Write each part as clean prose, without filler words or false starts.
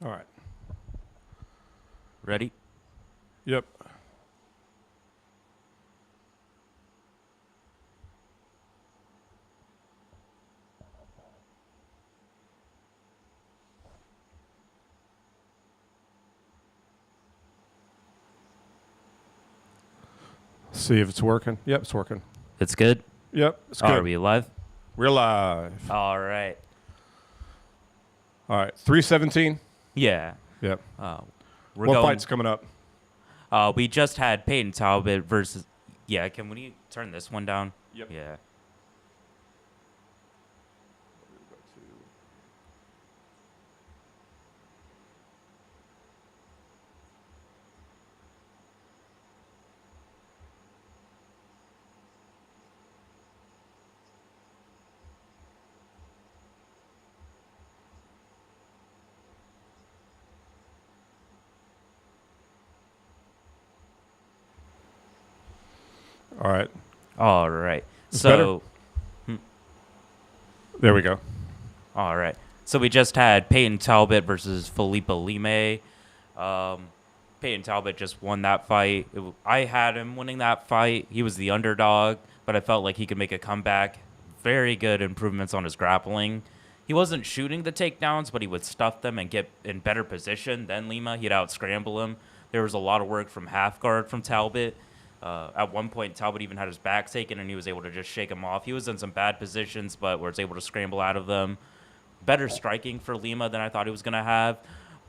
All right. Ready? Yep. See if it's working. Yep, it's working. It's good. Yep, it's Are good. we live? We're live. All right. All right. 317. Yeah. Yep. Uh, we're What going. fight's coming up? We just had Peyton Talbot versus. Yeah. Can we turn this one down? Yep. Yeah. All right. All right. It's better? There we go. All right. So we just had Peyton Talbot versus Felipe Lime. Peyton Talbot just won that fight. I had him winning that fight. He was the underdog, but I felt like he could make a comeback. Very good improvements on his grappling. He wasn't shooting the takedowns, but he would stuff them and get in better position than Lima. He'd out scramble him. There was a lot of work from half guard from Talbot. At one point, Talbot even had his back taken, and he was able to just shake him off. He was in some bad positions, but was able to scramble out of them. Better striking for Lima than I thought he was going to have.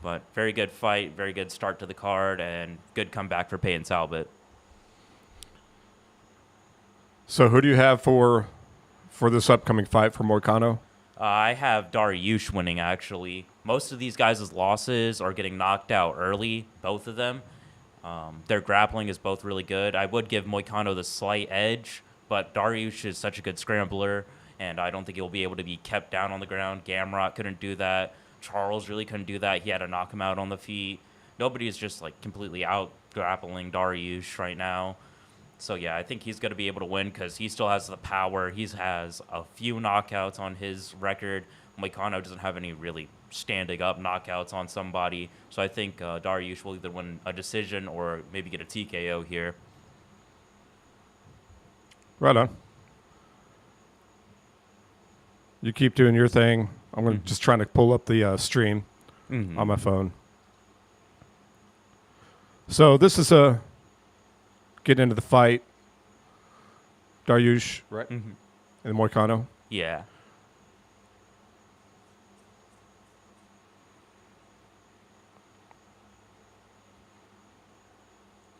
But very good fight, very good start to the card, and good comeback for Peyton Talbot. So who do you have for this upcoming fight for Moicano? I have Dariush winning, actually. Most of these guys' losses are getting knocked out early, both of them. Their grappling is both really good. I would give Moicano the slight edge, but Dariush is such a good scrambler, and I don't think he'll be able to be kept down on the ground. Gamrot couldn't do that. Charles really couldn't do that. He had to knock him out on the feet. Nobody is just like completely out grappling Dariush right now. So yeah, I think he's going to be able to win because he still has the power. He has a few knockouts on his record. Moicano doesn't have any really standing up knockouts on somebody. So I think Dariush will either win a decision or maybe get a TKO here. Right on. You keep doing your thing. I'm gonna just trying to pull up the stream on my phone. So this is a getting into the fight. Dariush, right? And Moicano. Yeah.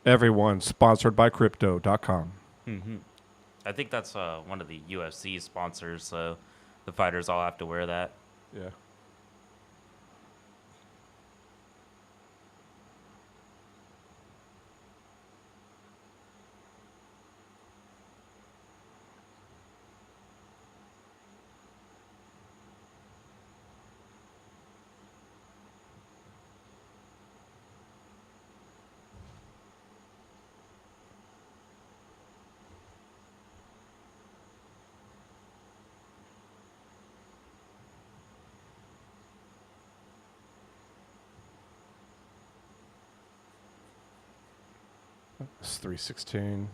Everyone sponsored by crypto.com. I think that's one of the UFC sponsors, so the fighters all have to wear that. Yeah. It's 316.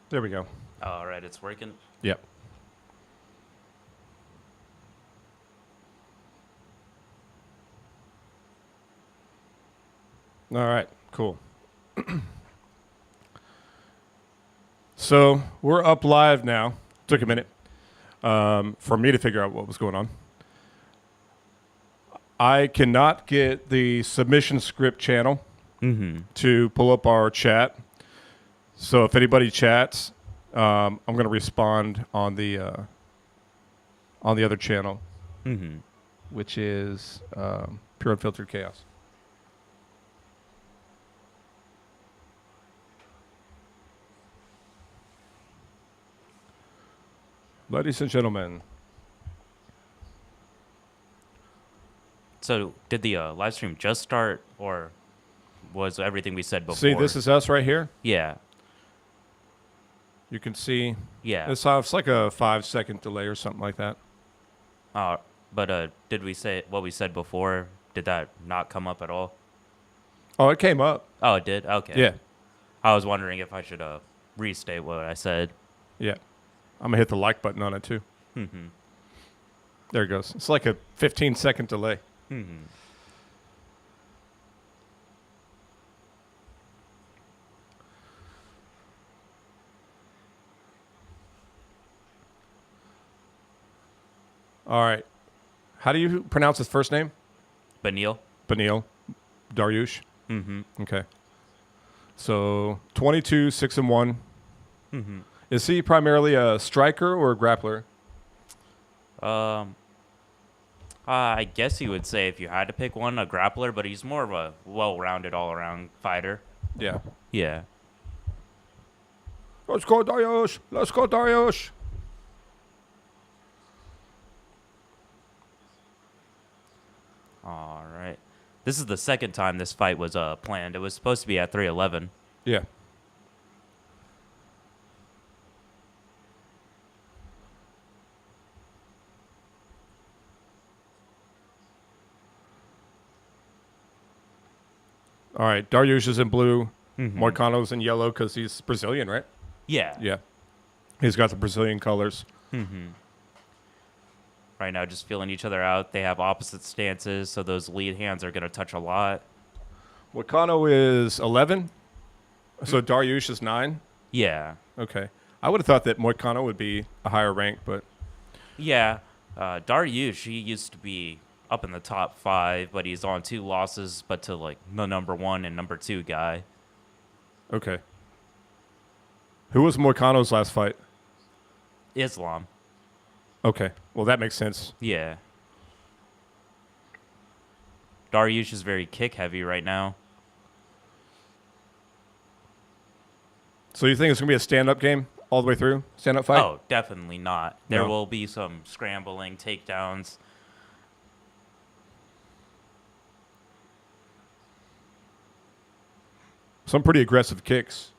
There we go. All right, it's working. Yep. All right, cool. So we're up live now. Took a minute for me to figure out what was going on. I cannot get the submission script channel to pull up our chat. So if anybody chats, I'm going to respond on the other channel, which is Pure Unfiltered Chaos. Ladies and gentlemen. So did the live stream just start, or was everything we said before? See, this is us right here. Yeah. You can see. Yeah. It's like a 5-second delay or something like that. But did we say what we said before? Did that not come up at all? Oh, it came up. Oh, it did? Okay. Yeah. I was wondering if I should restate what I said. Yeah. I'm going to hit the like button on it, too. There it goes. It's like a 15-second delay. All right. How do you pronounce his first name? Benil? Benil Dariush? Okay. So 22, 6-1. Is he primarily a striker or a grappler? I guess you would say, if you had to pick one, a grappler, but he's more of a well-rounded, all-around fighter. Yeah. Yeah. Let's go, Dariush. Let's go, Dariush. All right. This is the second time this fight was planned. It was supposed to be at 311. Yeah. All right. Dariush is in blue. Moicano's in yellow because he's Brazilian, right? Yeah. Yeah. He's got the Brazilian colors. Right now, just feeling each other out. They have opposite stances, so those lead hands are going to touch a lot. Moicano is 11. So Dariush is 9. Yeah. Okay. I would have thought that Moicano would be a higher rank, but Yeah. Dariush, he used to be up in the top 5, but he's on 2 losses, but to like the number 1 and number 2 guy. okay. Who was Moicano's last fight? Islam. Okay. Well, that makes sense. Yeah. Dariush is very kick heavy right now. So you think it's going to be a stand-up game all the way through? Stand-up fight? Oh, definitely not. There No. will be some scrambling, takedowns. Some pretty aggressive kicks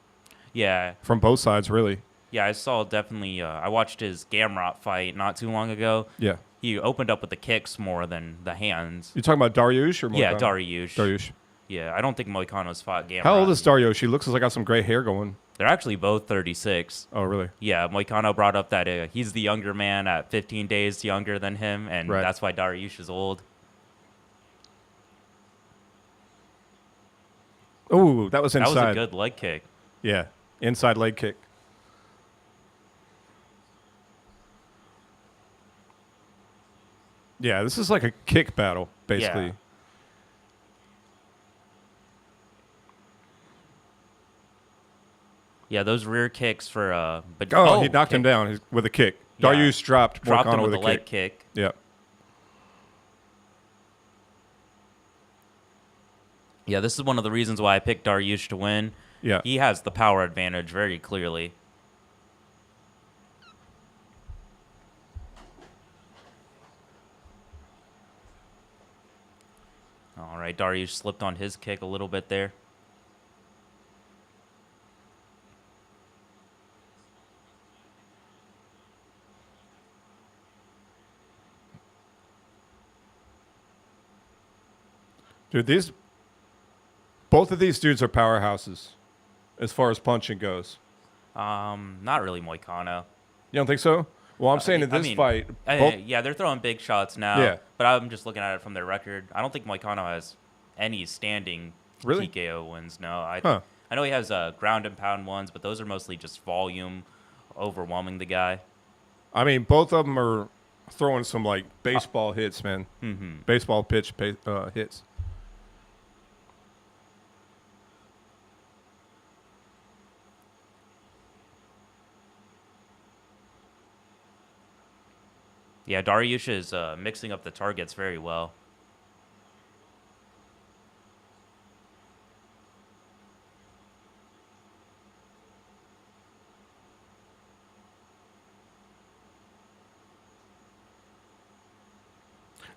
Yeah. from both sides, really. Yeah, I saw definitely. I watched his Gamrot fight not too long ago. Yeah. He opened up with the kicks more than the hands. You talking about Dariush or Moicano? Yeah, Dariush. Dariush. Yeah, I don't think Moicano's fought Gamrot. How old is Dariush? He looks like got some gray hair going. They're actually both 36. Oh, really? Yeah, Moicano brought up that he's the younger man at 15 days younger than him, and Right. that's why Dariush is old. Oh, that was That inside. was a good leg kick. Yeah, inside leg kick. Yeah, this is like a kick battle, basically. Yeah. Yeah, those rear kicks for but Oh, he knocked him down with a kick. Yeah. Dariush dropped dropped him Moicano with with a a leg kick. kick. Yeah. Yeah, this is one of the reasons why I picked Dariush to win. Yeah. He has the power advantage very clearly. All right, Dariush slipped on his kick a little bit there. Dude, both of these dudes are powerhouses as far as punching goes. Not really Moicano. You don't think so? Well, I'm saying in this fight, both, Yeah, they're throwing big shots now. Yeah. But I'm just looking at it from their record. I don't think Moicano has any standing Really? TKO wins. No, Huh. I know he has ground and pound ones, but those are mostly just volume, overwhelming the guy. I mean, both of them are throwing some like baseball hits, man. Mm-hmm. Baseball pitch hits. Yeah, Dariush is mixing up the targets very well.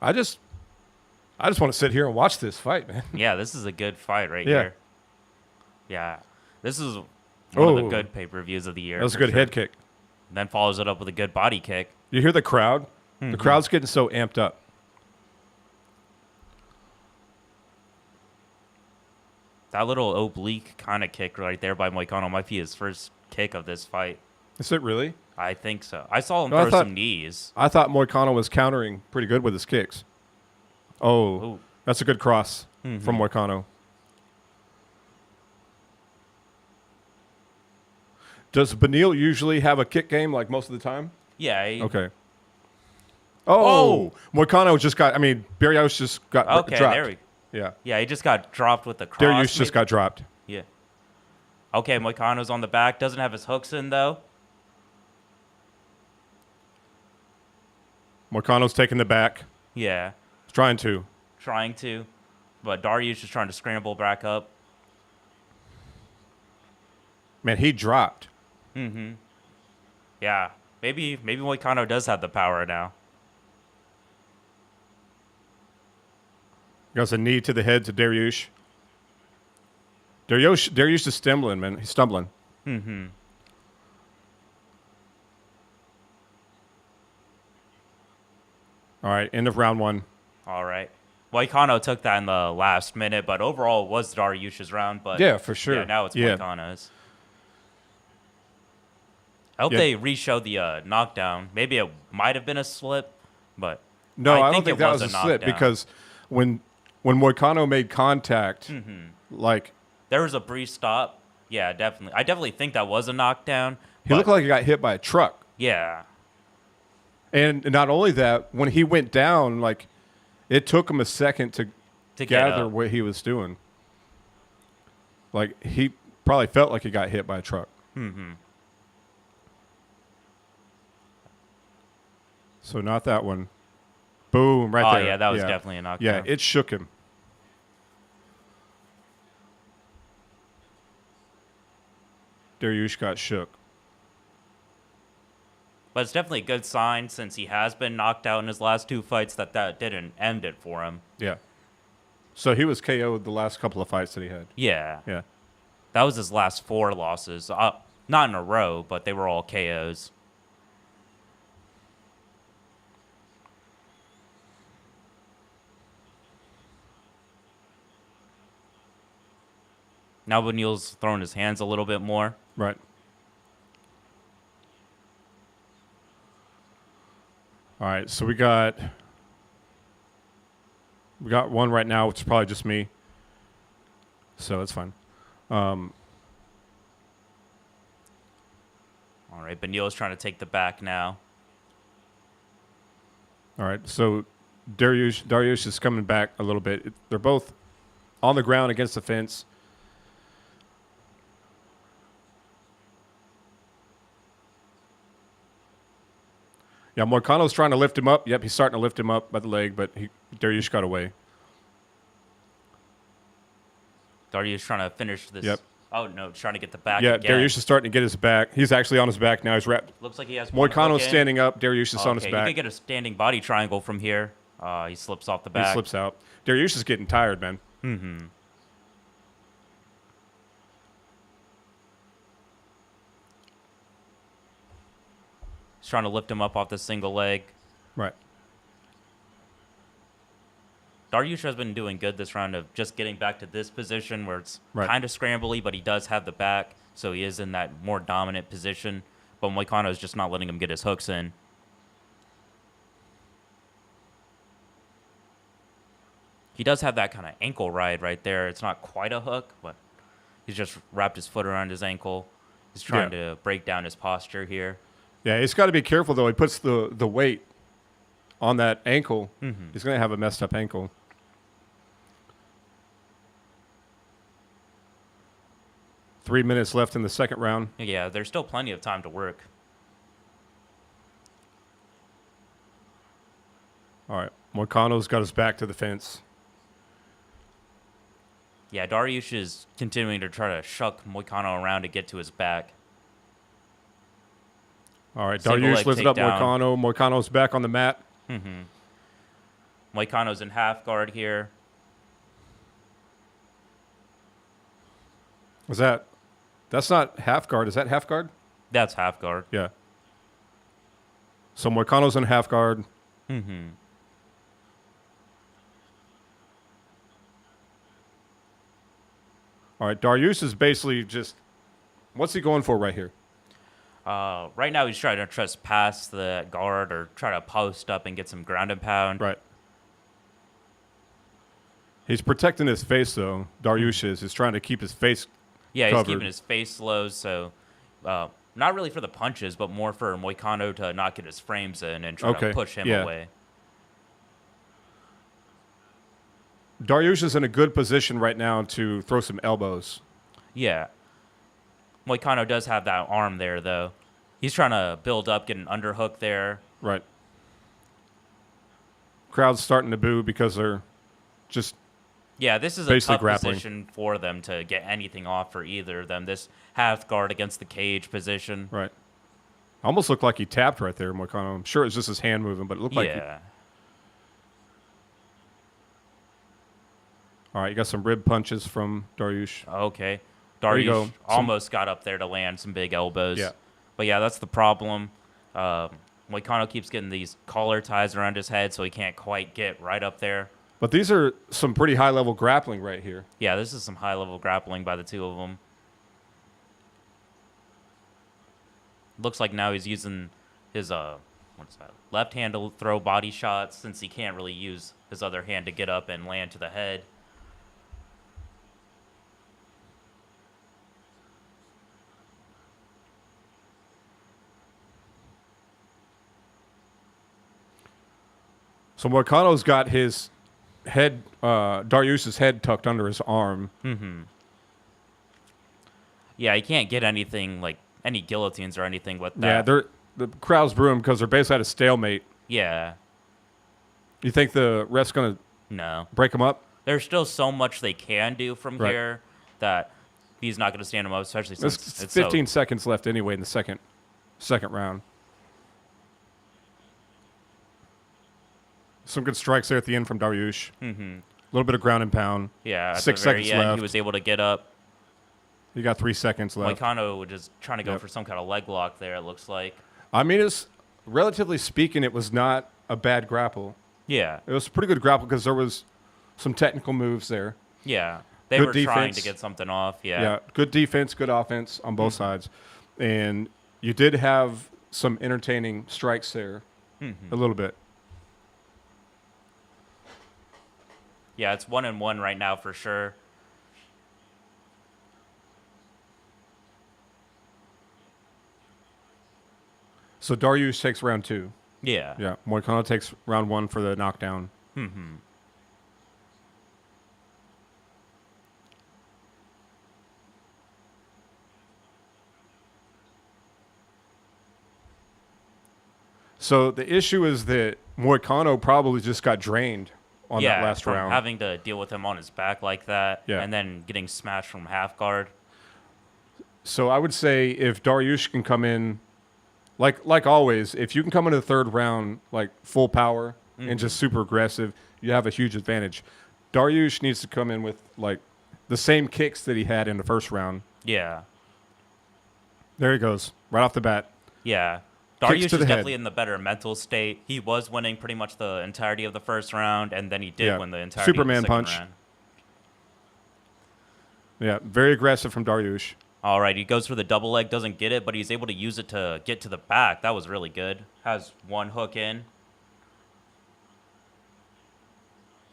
I just want to sit here and watch this fight, man. Yeah, this is a good fight right Yeah. here. Yeah, this is one of the Oh. good pay-per-views of the year. That was a for good sure. head kick. Then follows it up with a good body kick. You hear the crowd? The crowd's getting so amped up. That little oblique kind of kick right there by Moicano might be his first kick of this fight. Is it really? I think so. I saw him No, I throw thought- some knees. I thought Moicano was countering pretty good with his kicks. Oh, Ooh. that's a good cross from Moicano. Does Benil usually have a kick game like most of the time? Yeah. Okay. Oh, Moicano just got. I mean, Barrios just got Okay, dropped. there we. Yeah, Yeah, he just got dropped with the cross. Darius just maybe? got dropped. Yeah. Okay, Moicano's on the back. Doesn't have his hooks in though. Moicano's taking the back. Yeah, He's trying to. trying to, but Darius just trying to scramble back up. Man, he dropped. Yeah, maybe Moicano does have the power now. Goes a knee to the head to Darius. Darius is stumbling, man. He's stumbling. All right, end of round one. All right. Moicano took that in the last minute, but overall it was Dariush's round. But Yeah, for sure. Yeah, now it's Yeah. Moicano's. I hope Yeah. they re-show the knockdown. Maybe it might have been a slip, but No, I don't think think it that was was a a slip knockdown. because when Moicano made contact, like there was a brief stop. Yeah, definitely. I definitely think that was a knockdown. he but looked like he got hit by a truck. yeah, And not only that, when he went down, like it took him a second to to get gather up. what he was doing. Like he probably felt like he got hit by a truck. So not that one. Boom, right Oh, there. yeah, that was definitely a knockdown. Yeah, it shook him. Dariush got shook. But it's definitely a good sign since he has been knocked out in his last two fights that didn't end it for him. Yeah. So he was KO'd the last couple of fights that he had. Yeah. Yeah. That was his last 4 losses. Not in a row, but they were all KOs. Now Benil's throwing his hands a little bit more. Right. All right, so we got one right now, which is probably just me. So that's fine. All right, Benil's trying to take the back now. All right, so Dariush is coming back a little bit. They're both on the ground against the fence. Yeah, Moicano's trying to lift him up. Yep, he's starting to lift him up by the leg, but Dariush got away. Darius trying to finish this. Yep. Oh, no, trying to get the back Yeah, again. Dariush is starting to get his back. He's actually on his back now. He's wrapped. Looks like he has one hook Moicano's in. standing up. Dariush is on his Okay, back. you could get a standing body triangle from here. He slips off the He back. slips out. Dariush is getting tired, man. He's trying to lift him up off the single leg. Right. Dariush has been doing good this round of just getting back to this position where it's Right. kind of scrambly, but he does have the back. so he is in that more dominant position. But Moicano is just not letting him get his hooks in. He does have that kind of ankle ride right there. It's not quite a hook, but he's just wrapped his foot around his ankle. He's trying to break down his posture here. Yeah, he's got to be careful, though. He puts the weight on that ankle. He's going to have a messed up ankle. Three minutes left in the second round. Yeah, there's still plenty of time to work. All right. Moicano's got his back to the fence. Yeah, Dariush is continuing to try to shuck Moicano around to get to his back. All right. Single Dariush leg lifted up takedown. Moicano. Moicano's back on the mat. Moicano's in half guard here. That's not half guard. Is that half guard? That's half guard. Yeah. So Moicano's in half guard. All right. Dariush is basically just, what's he going for right here? Right now he's trying to just pass the guard or try to post up and get some ground and pound. Right. He's protecting his face, though. Dariush is. He's trying to keep his face Yeah, covered. he's keeping his face low, so not really for the punches, but more for Moicano to not get his frames in and try to push him away. Dariush is in a good position right now to throw some elbows. Yeah. Moicano does have that arm there, though. He's trying to build up, get an underhook there. Right. Crowd's starting to boo because they're just Yeah, this is a basically tough grappling. position for them to get anything off for either of them. This half guard against the cage position. right. Almost looked like he tapped right there, Moicano. I'm sure it was just his hand moving, but it looked like he, Yeah. all right, you got some rib punches from Dariush. Okay. There you Dariush go. almost got up there to land some big elbows. Yeah. But yeah, that's the problem. Moicano keeps getting these collar ties around his head, so he can't quite get right up there. But these are some pretty high-level grappling right here. Yeah, this is some high-level grappling by the two of them. Looks like now he's using his what's that? Left hand to throw body shots since he can't really use his other hand to get up and land to the head. So Moicano's got his head, Dariush's head tucked under his arm. Yeah, he can't get anything like any guillotines or anything with Yeah, that. the crowd's brewing because they're basically at a stalemate. Yeah, You think the ref's going to no. break him up? There's still so much they can do from Right. here that he's not going to stand him up, especially since There's it's 15 seconds left anyway in the second round. Some good strikes there at the end from Dariush. A little bit of ground and pound. Yeah, at 6 the very seconds end, left. he was able to get up. You got 3 seconds left. Moicano was just trying to go Yep. for some kind of leg lock there, it looks like. I mean, it's relatively speaking, it was not a bad grapple. Yeah, It was a pretty good grapple because there was some technical moves there. yeah. They Good were trying defense. to get something off, Yeah, good defense, good offense on both sides. And you did have some entertaining strikes there a little bit. Yeah, it's 1-1 right now for sure. So Dariush takes round 2. Yeah. Yeah, Moicano takes round 1 for the knockdown. So the issue is that Moicano probably just got drained on Yeah, that last from round. having to deal with him on his back like that, Yeah. and then getting smashed from half guard. So I would say if Dariush can come in, like always, if you can come into the third round like full power and just super aggressive, you have a huge advantage. Dariush needs to come in with like the same kicks that he had in the first round. Yeah. There he goes, right off the bat. Yeah. Kicks Dariush to is the definitely head. in the better mental state. He was winning pretty much the entirety of the first round, and then he did Yeah. win the entirety Superman of the second punch. round. Yeah, very aggressive from Dariush. All right, he goes for the double leg, doesn't get it, but he's able to use it to get to the back. That was really good. Has one hook in.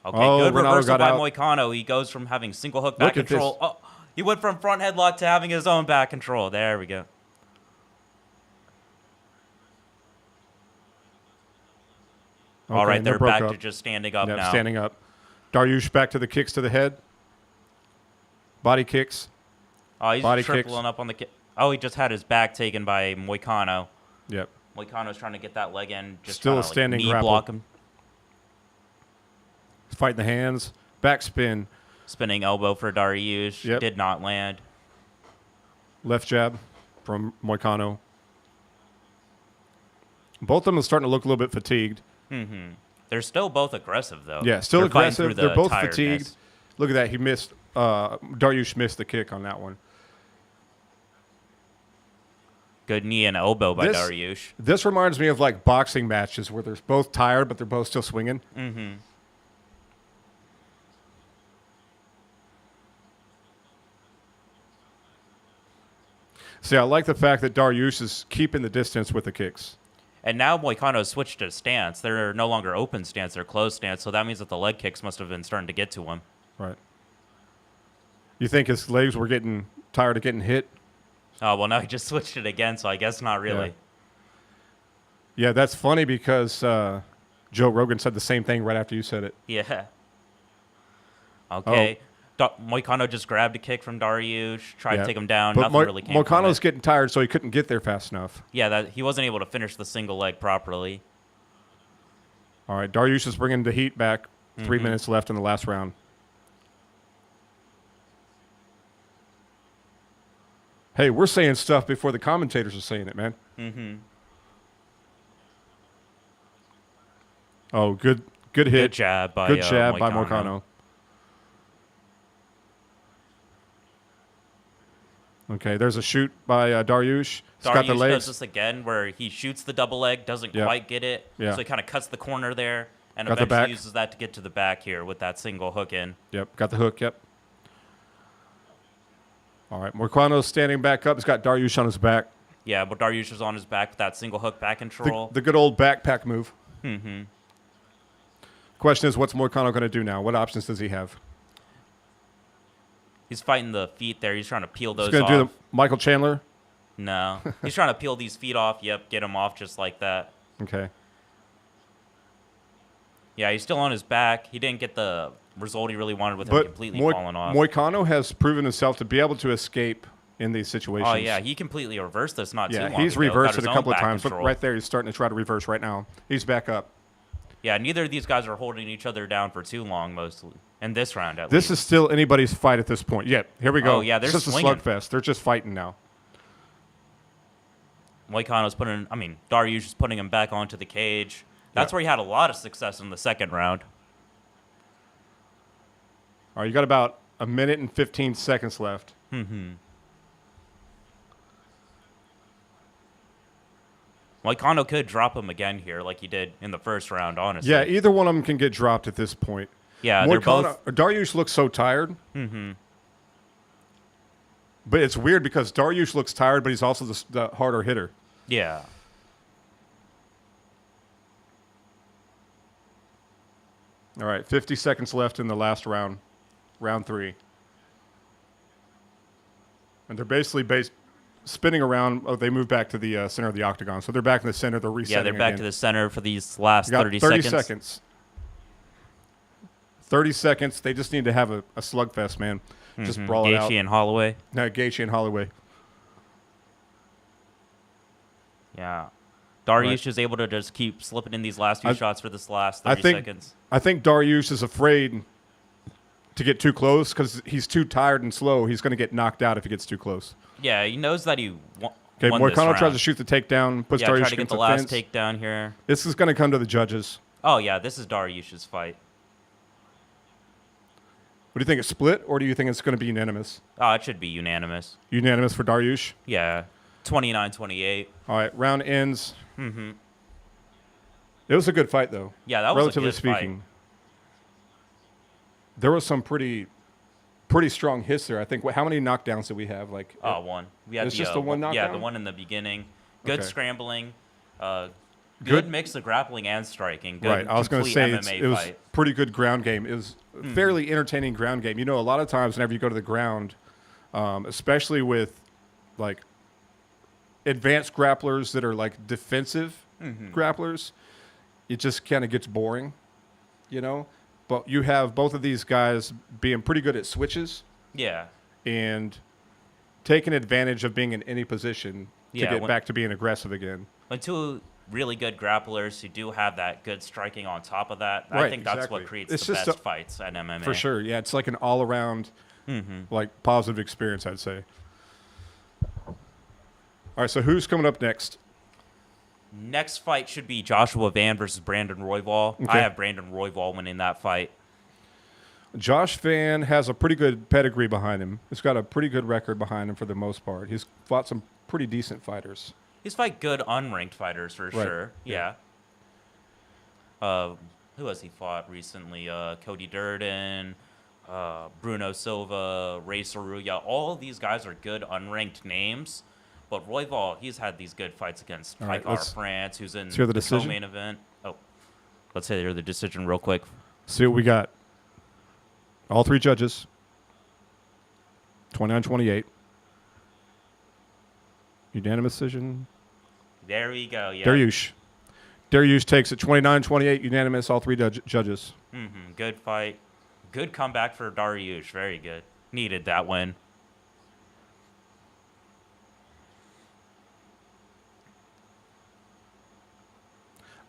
Okay, good Ronaldo reversal got by out. Moicano. He goes from having single hook back Look at control. this. Oh, he went from front headlock to having his own back control. There we go. All right, and they're broke back up. to just standing up Yep, now. standing up. Dariush back to the kicks to the head. Body kicks. Oh, he's Body tripling kicks. up on the kick. Oh, he just had his back taken by Moicano. Yep. Moicano's trying to get that leg in. Just Still trying a to, standing knee grapple. block him. Fighting the hands. Back spin. Spinning elbow for Dariush. Yep. Did not land. Left jab from Moicano. Both of them are starting to look a little bit fatigued. They're still both aggressive, though. Yeah, still They're fighting through aggressive. the They're both tiredness. fatigued. Look at that. He missed. Dariush missed the kick on that one. Good knee and elbow by This- Dariush. This reminds me of like boxing matches where they're both tired, but they're both still swinging. See, I like the fact that Dariush is keeping the distance with the kicks. And now Moicano switched to stance. They're no longer open stance, they're closed stance. So that means that the leg kicks must have been starting to get to him. Right. You think his legs were getting tired of getting hit? Oh, well, now he just switched it again, so I guess not really. Yeah, that's funny because Joe Rogan said the same thing right after you said it. Yeah. Okay. Moicano just grabbed a kick from Dariush, tried to take him down. But Nothing really came from Moicano's it. getting tired, so he couldn't get there fast enough. Yeah, that he wasn't able to finish the single leg properly. All right, Dariush is bringing the heat back. 3 minutes left in the last round. Hey, we're saying stuff before the commentators are saying it, man. Oh, good hit. Good jab by Good jab by Moicano. Moicano. Okay, there's a shoot by Dariush. He's got the Dariush legs. does this again where he shoots the double leg, doesn't Yeah. quite get it. Yeah. So he kind of cuts the corner there and Got the eventually back. uses that to get to the back here with that single hook in. Yep, got the hook, yep. All right, Moicano's standing back up. He's got Dariush on his back. Yeah, but Dariush was on his back with that single hook back control. The good old backpack move. Question is, what's Moicano going to do now? What options does he have? He's fighting the feet there. He's trying to peel those He's going off. to do the Michael Chandler? No. He's trying to peel these feet off. Yep, get him off just like that. Okay. Yeah, he's still on his back. He didn't get the result he really wanted with him But completely falling off. Moicano has proven himself to be able to escape in these situations. Oh, yeah, he completely reversed this not too long he's ago. reversed Got it his a own couple of back times. Look, control. right there, he's starting to try to reverse right now. He's back up. Yeah, neither of these guys are holding each other down for too long, mostly. In this round, at This least. is still anybody's fight at this point. Yeah, here we go. Oh, yeah, they're it's just swinging. a slugfest. They're just fighting now. Moicano's Dariush is putting him back onto the cage. That's Yeah. where he had a lot of success in the second round. All right, you got about a minute and 15 seconds left. Moicano could drop him again here like he did in the first round, honestly. Yeah, either one of them can get dropped at this point. Yeah, they're both... Dariush looks so tired. But it's weird because Dariush looks tired, but he's also the harder hitter. Yeah. All right, 50 seconds left in the last round, round 3. And they're basically spinning around. Oh, they move back to the center of the octagon. So they're back in the center. They're resetting Yeah, they're back again. to the center for these last You got 30 30 seconds. seconds. 30 seconds. They just need to have a slugfest, man. Just brawl it out. Gaethje and Holloway. No, Gaethje and Holloway. Yeah. Dariush Right. is able to just keep slipping in these last few shots for this last I 30 think seconds. I think Dariush is afraid to get too close because he's too tired and slow. He's going to get knocked out if he gets too close. Yeah, he knows that he won Okay, this Moicano round. tries to shoot the takedown, puts Yeah, Dariush try to get against the the last fence. takedown here. This is going to come to the judges. Oh, yeah, this is Dariush's fight. What do you think? It's split, or do you think it's going to be unanimous? Oh, it should be unanimous. Unanimous for Dariush. Yeah, 29-28. All right, round ends. It was a good fight, though. Yeah, that was relatively a good speaking. fight. There was some pretty pretty strong hits there. I think. How many knockdowns did we have? Like One. We had it's just the one Yeah, knockdown? the one in the beginning. Good Okay. scrambling. Good Good- mix of grappling and striking. Good right. I was going to say complete MMA it was fight. pretty good ground game. It was a fairly entertaining ground game. You know, a lot of times whenever you go to the ground, especially with like advanced grapplers that are like defensive grapplers, it just kind of gets boring, you know. But you have both of these guys being pretty good at switches Yeah. and taking advantage of being in any position to Yeah, get back to being aggressive again. When two really good grapplers who do have that good striking on top of that, I Right, think that's exactly. what creates It's the just best a- fights at MMA. For sure, yeah, it's like an all-around, like positive experience, I'd say. All right, so who's coming up next? Next fight should be Joshua Van versus Brandon Royval. Okay. I have Brandon Royval winning that fight. Josh Van has a pretty good pedigree behind him. He's got a pretty good record behind him for the most part. He's fought some pretty decent fighters. He's fight good unranked fighters for sure. Yeah. Who has he fought recently? Cody Durden, Bruno Silva, Ray Saruya. All of these guys are good unranked names. But Royval, he's had these good fights against All right, Haikar France, who's in hear the the decision. co-main event. Oh, let's hear the decision real quick. See what we got. All three judges. 29-28. Unanimous decision. There we go. Yeah. Dariush takes it 29-28, unanimous, all three judges. Good fight. Good comeback for Dariush. Very good. Needed that win.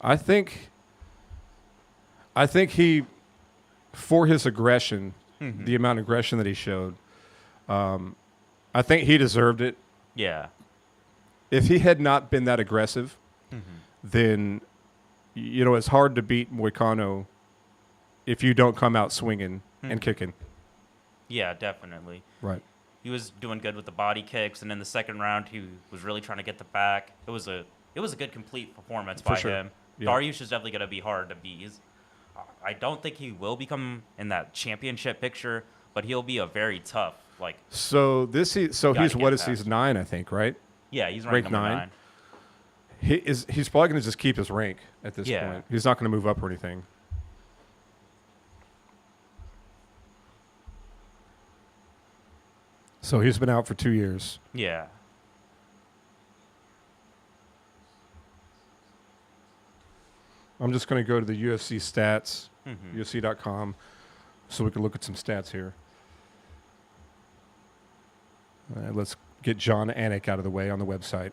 I think he, for his aggression, the amount of aggression that he showed, I think he deserved it. Yeah. If he had not been that aggressive, then, you know, it's hard to beat Moicano if you don't come out swinging and kicking. Yeah, definitely. Right. He was doing good with the body kicks, and in the second round, he was really trying to get the back. It was a good complete performance by sure. him. Yeah. Dariush is definitely going to be hard to beat. I don't think he will become in that championship picture, but he'll be a very tough So he's what get is he's past. 9, I think, right? Yeah, he's Rank ranked number 9. 9. He's probably going to just keep his rank at this Yeah. point. He's not going to move up or anything. So he's been out for 2 years. Yeah. I'm just going to go to the UFC stats, UFC.com, so we can look at some stats here. All right, let's get John Anik out of the way on the website.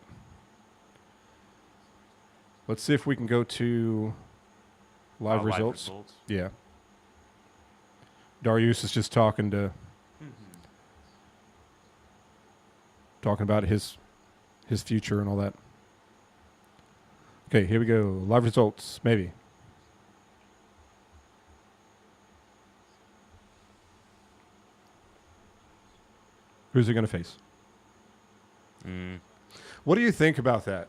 Let's see if we can go to live results. Yeah. Darius is just talking about his future and all that. Okay, here we go. Live results, maybe. Who's he going to face? What do you think about that?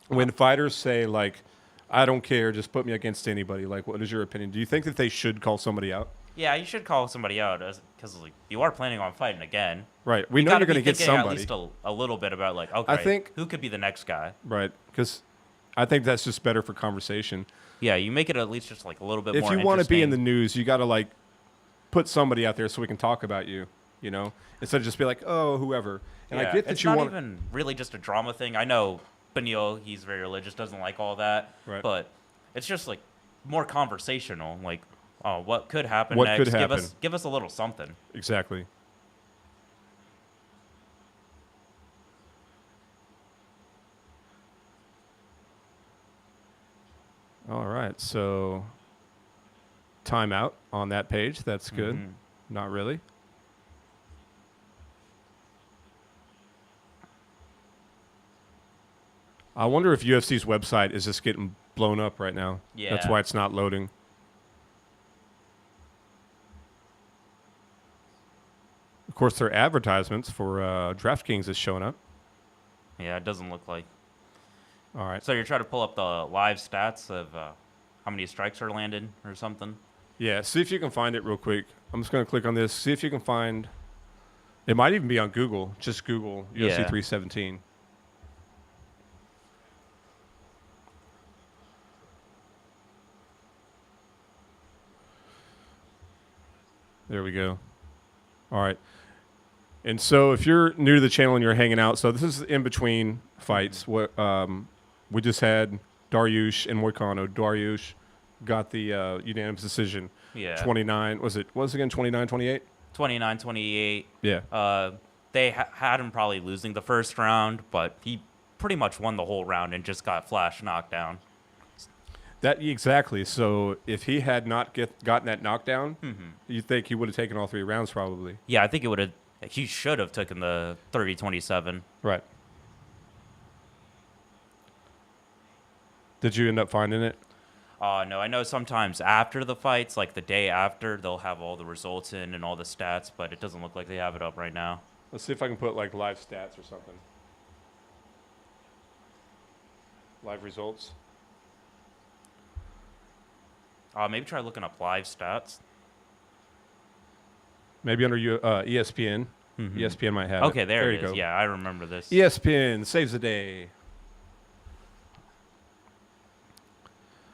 When fighters say, like, I don't care, just put me against anybody. Like, what is your opinion? Do you think that they should call somebody out? Yeah, you should call somebody out because you are planning on fighting again. Right. We know gotta you're going to be get thinking somebody. At least a little bit about okay, I think- who could be the next guy. Right. Because I think that's just better for conversation. Yeah, you make it at least just a little bit If more you want to be in the interesting. news, you got to, like, put somebody out there so we can talk about you, you know? Instead of just be like, oh, whoever. And Yeah, I get that it's you not want... even really just a drama thing. I know Benil, he's very religious, doesn't like all that. Right. But it's just like more conversational. Like, oh, what could happen What next? could happen. Give us a little something. Exactly. All right, so timeout on that page. That's good. Not really. I wonder if UFC's website is just getting blown up right now. That's Yeah. why it's not loading. Of course, their advertisements for DraftKings is showing up. Yeah, it doesn't look like. All right. So you're trying to pull up the live stats of how many strikes are landed or something? Yeah, see if you can find it real quick. I'm just going to click on this. See if you can find. It might even be on Google. Just Google UFC Yeah. 317. There we go. All right. And so if you're new to the channel and you're hanging out, so this is in between fights. What we just had Dariush and Moicano. Dariush got the unanimous decision. Yeah. 29. Was it again 29-28? 29-28. Yeah. They had him probably losing the first round, but he pretty much won the whole round and just got flash knocked down. That exactly. So if he had not gotten that knockdown, you think he would have taken all 3 rounds probably. Yeah, I think he should have taken the 30-27. Right. Did you end up finding it? No, I know sometimes after the fights, like the day after, they'll have all the results in and all the stats, but it doesn't look like they have it up right now. Let's see if I can put like live stats or something. Live results. Maybe try looking up live stats. Maybe under ESPN. ESPN might have it. Okay, there you it is. go. Yeah, I remember this. ESPN saves the day.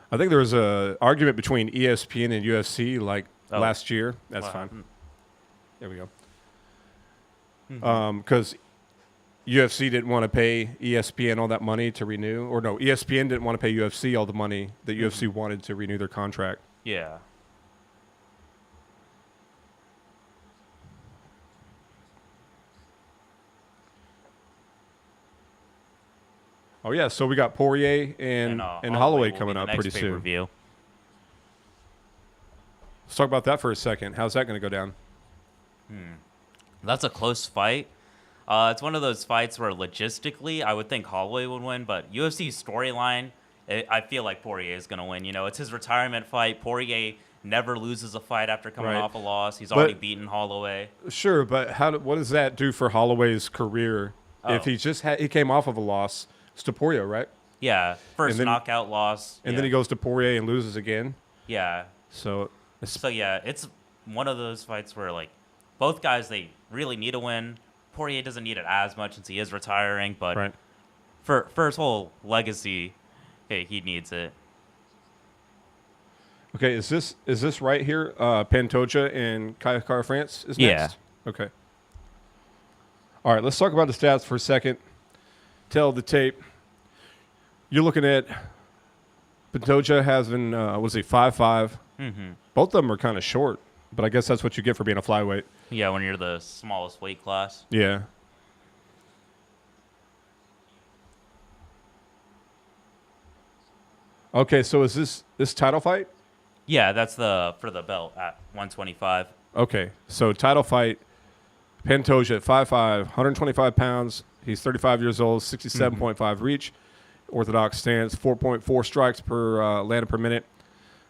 I think there was a argument between ESPN and UFC like last year. That's fine. There we go. Because UFC didn't want to pay ESPN all that money to renew, or no, ESPN didn't want to pay UFC all the money that UFC wanted to renew their contract. Yeah. Oh yeah, so we got Poirier and Holloway coming up pretty soon. Pay-per-view. Let's talk about that for a second. How's that going to go down? That's a close fight. It's one of those fights where logistically I would think Holloway would win, but UFC's storyline, I feel like Poirier is going to win. You know, it's his retirement fight. Poirier never loses a fight after coming off a loss. He's already beaten Holloway. Sure, but what does that do for Holloway's career if he he came off of a loss? It's to Poirier, right? Yeah, first knockout loss. And then he goes to Poirier and loses again. Yeah. So yeah, it's one of those fights where like both guys, they really need a win. Poirier doesn't need it as much since he is retiring, but for his whole legacy, he needs it. Okay, is this right here? Pantoja and Kai France is next? Yeah. Okay. All right, let's talk about the stats for a second. Tell the tape. You're looking at Pantoja has been, 5'5". Both of them are kind of short, but I guess that's what you get for being a flyweight. Yeah, when you're the smallest weight class. Yeah. Okay, so is this title fight? Yeah, that's for the belt at 125. Okay, so title fight, Pantoja at 5'5", 125 pounds. He's 35 years old, 67.5 reach. Orthodox stance, 4.4 strikes per landed per minute.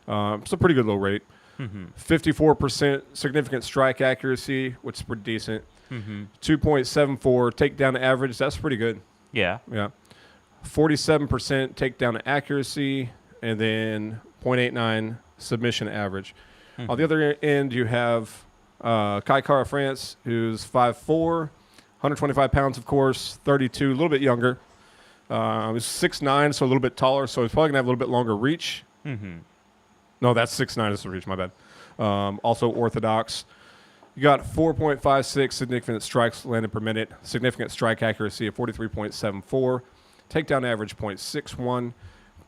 It's a pretty good low rate. 54% significant strike accuracy, which is pretty decent. 2.74 takedown average. That's pretty good. Yeah. Yeah. 47% takedown accuracy, and then 0.89 submission average. On the other end, you have Kai Kara France, who's 5'4", 125 pounds, of course, 32, a little bit younger. He's 6'9", so a little bit taller, so he's probably going to have a little bit longer reach. No, that's 6'9", is the reach, my bad. Also orthodox. You got 4.56 significant strikes landed per minute, significant strike accuracy of 43.74, takedown average 0.61,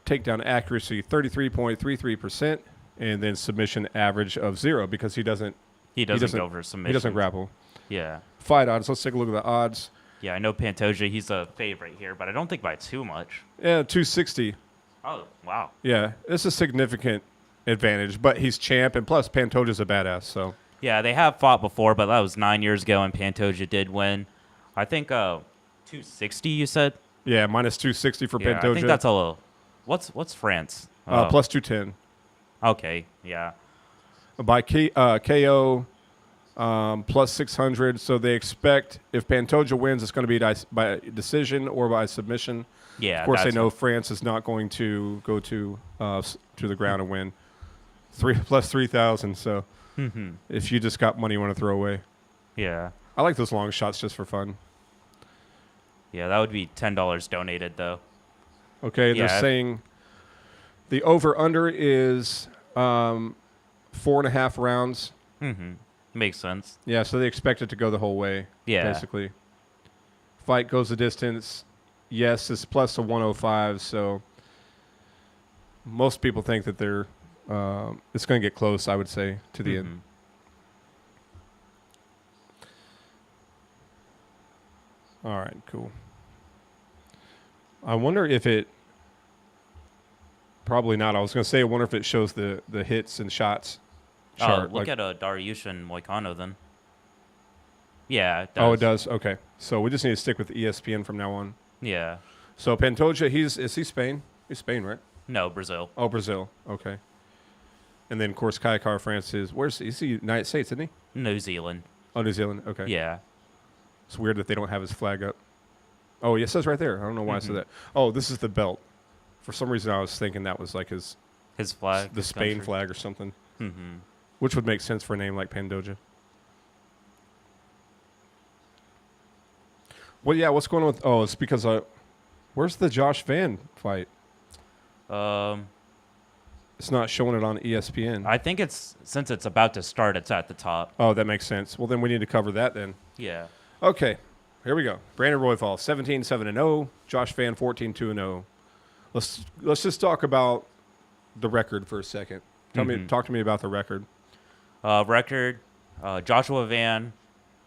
takedown accuracy 33.33%, and then submission average of 0 because he doesn't go for submission. He doesn't grapple. Yeah. Fight odds. Let's take a look at the odds. Yeah, I know Pantoja, he's a favorite here, but I don't think by too much. Yeah, 260. Oh, wow. Yeah, it's a significant advantage, but he's champ, and plus Pantoja's a badass, so. Yeah, they have fought before, but that was 9 years ago, and Pantoja did win. I think 260, you said? Yeah, minus 260 for Pantoja. I think that's a little. What's France? Plus 210. Okay, yeah. By KO, plus 600. So they expect if Pantoja wins, it's going to be by decision or by submission. Yeah. Of course, they know France is not going to go to the ground and win. plus 3,000. So Mm-hmm. if you just got money you want to throw away, Yeah. I like those long shots just for fun. Yeah, that would be $10 donated though. Okay, Yeah. they're saying the over under is 4.5 rounds. Mm-hmm. Makes sense. Yeah, so they expect it to go the whole way. Yeah. Basically, fight goes the distance. Yes, it's plus a 105. So most people think that they're it's going to get close. I would say to the end. All right, cool. I wonder if it. Probably not. I was going to say, I wonder if it shows the hits and shots chart. Look at Dariush and Moicano then. Yeah, it does. Oh, it does? Okay. So we just need to stick with ESPN from now on. Yeah. So Pantoja, is he Spain? He's Spain, right? No, Brazil. Oh, Brazil. Okay. And then, of course, Kai Car France he's the United States, isn't he? New Zealand. Oh, New Zealand. Okay. Yeah. It's weird that they don't have his flag up. Oh, it says right there. I don't know why I said that. Oh, this is the belt. For some reason, I was thinking that was like his flag. the Spain flag or something. Mm-hmm. Which would make sense for a name like Pantoja. Well, yeah, what's going on with... Oh, it's because... where's the Josh Van fight? It's not showing it on ESPN. I think since it's about to start, it's at the top. Oh, that makes sense. Well, then we need to cover that then. Yeah. Okay, here we go. Brandon Royval, 17-7-0. Josh Van, 14-2-0. Let's just talk about the record for a second. Talk to me about the record. Joshua Van,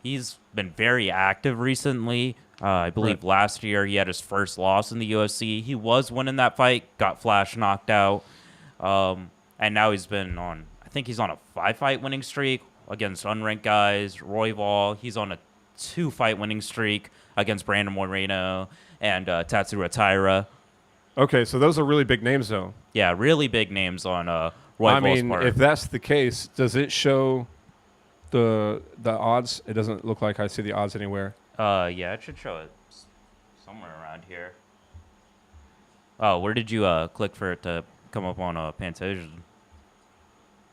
he's been very active recently. I believe last year he had his first loss in the UFC. He was winning that fight, got flash knocked out, and now he's been on. I think he's on a 5-fight winning streak against unranked guys. Royval, he's on a 2-fight winning streak against Brandon Moreno and Tatsuro Taira. Okay, so those are really big names, though. Yeah, really big names on Royval's part. If that's the case, does it show the odds? It doesn't look like I see the odds anywhere. Yeah, it should show it somewhere around here. Oh, where did you click for it to come up on Pantoja?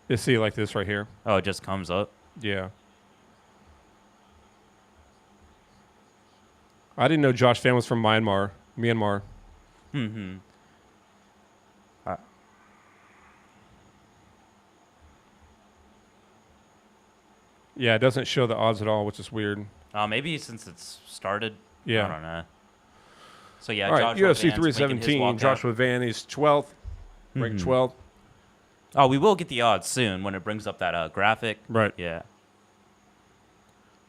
You see like this right here? Oh, it just comes up? Yeah. I didn't know Josh Fan was from Myanmar. Mm-hmm. Yeah, it doesn't show the odds at all, which is weird. Maybe since it's started. Yeah. I don't know. So, yeah, all right, Joshua UFC Van's making his 317, walkout. Joshua Van, he's 12th, ranked 12th. Oh, we will get the odds soon when it brings up that graphic. Right. Yeah.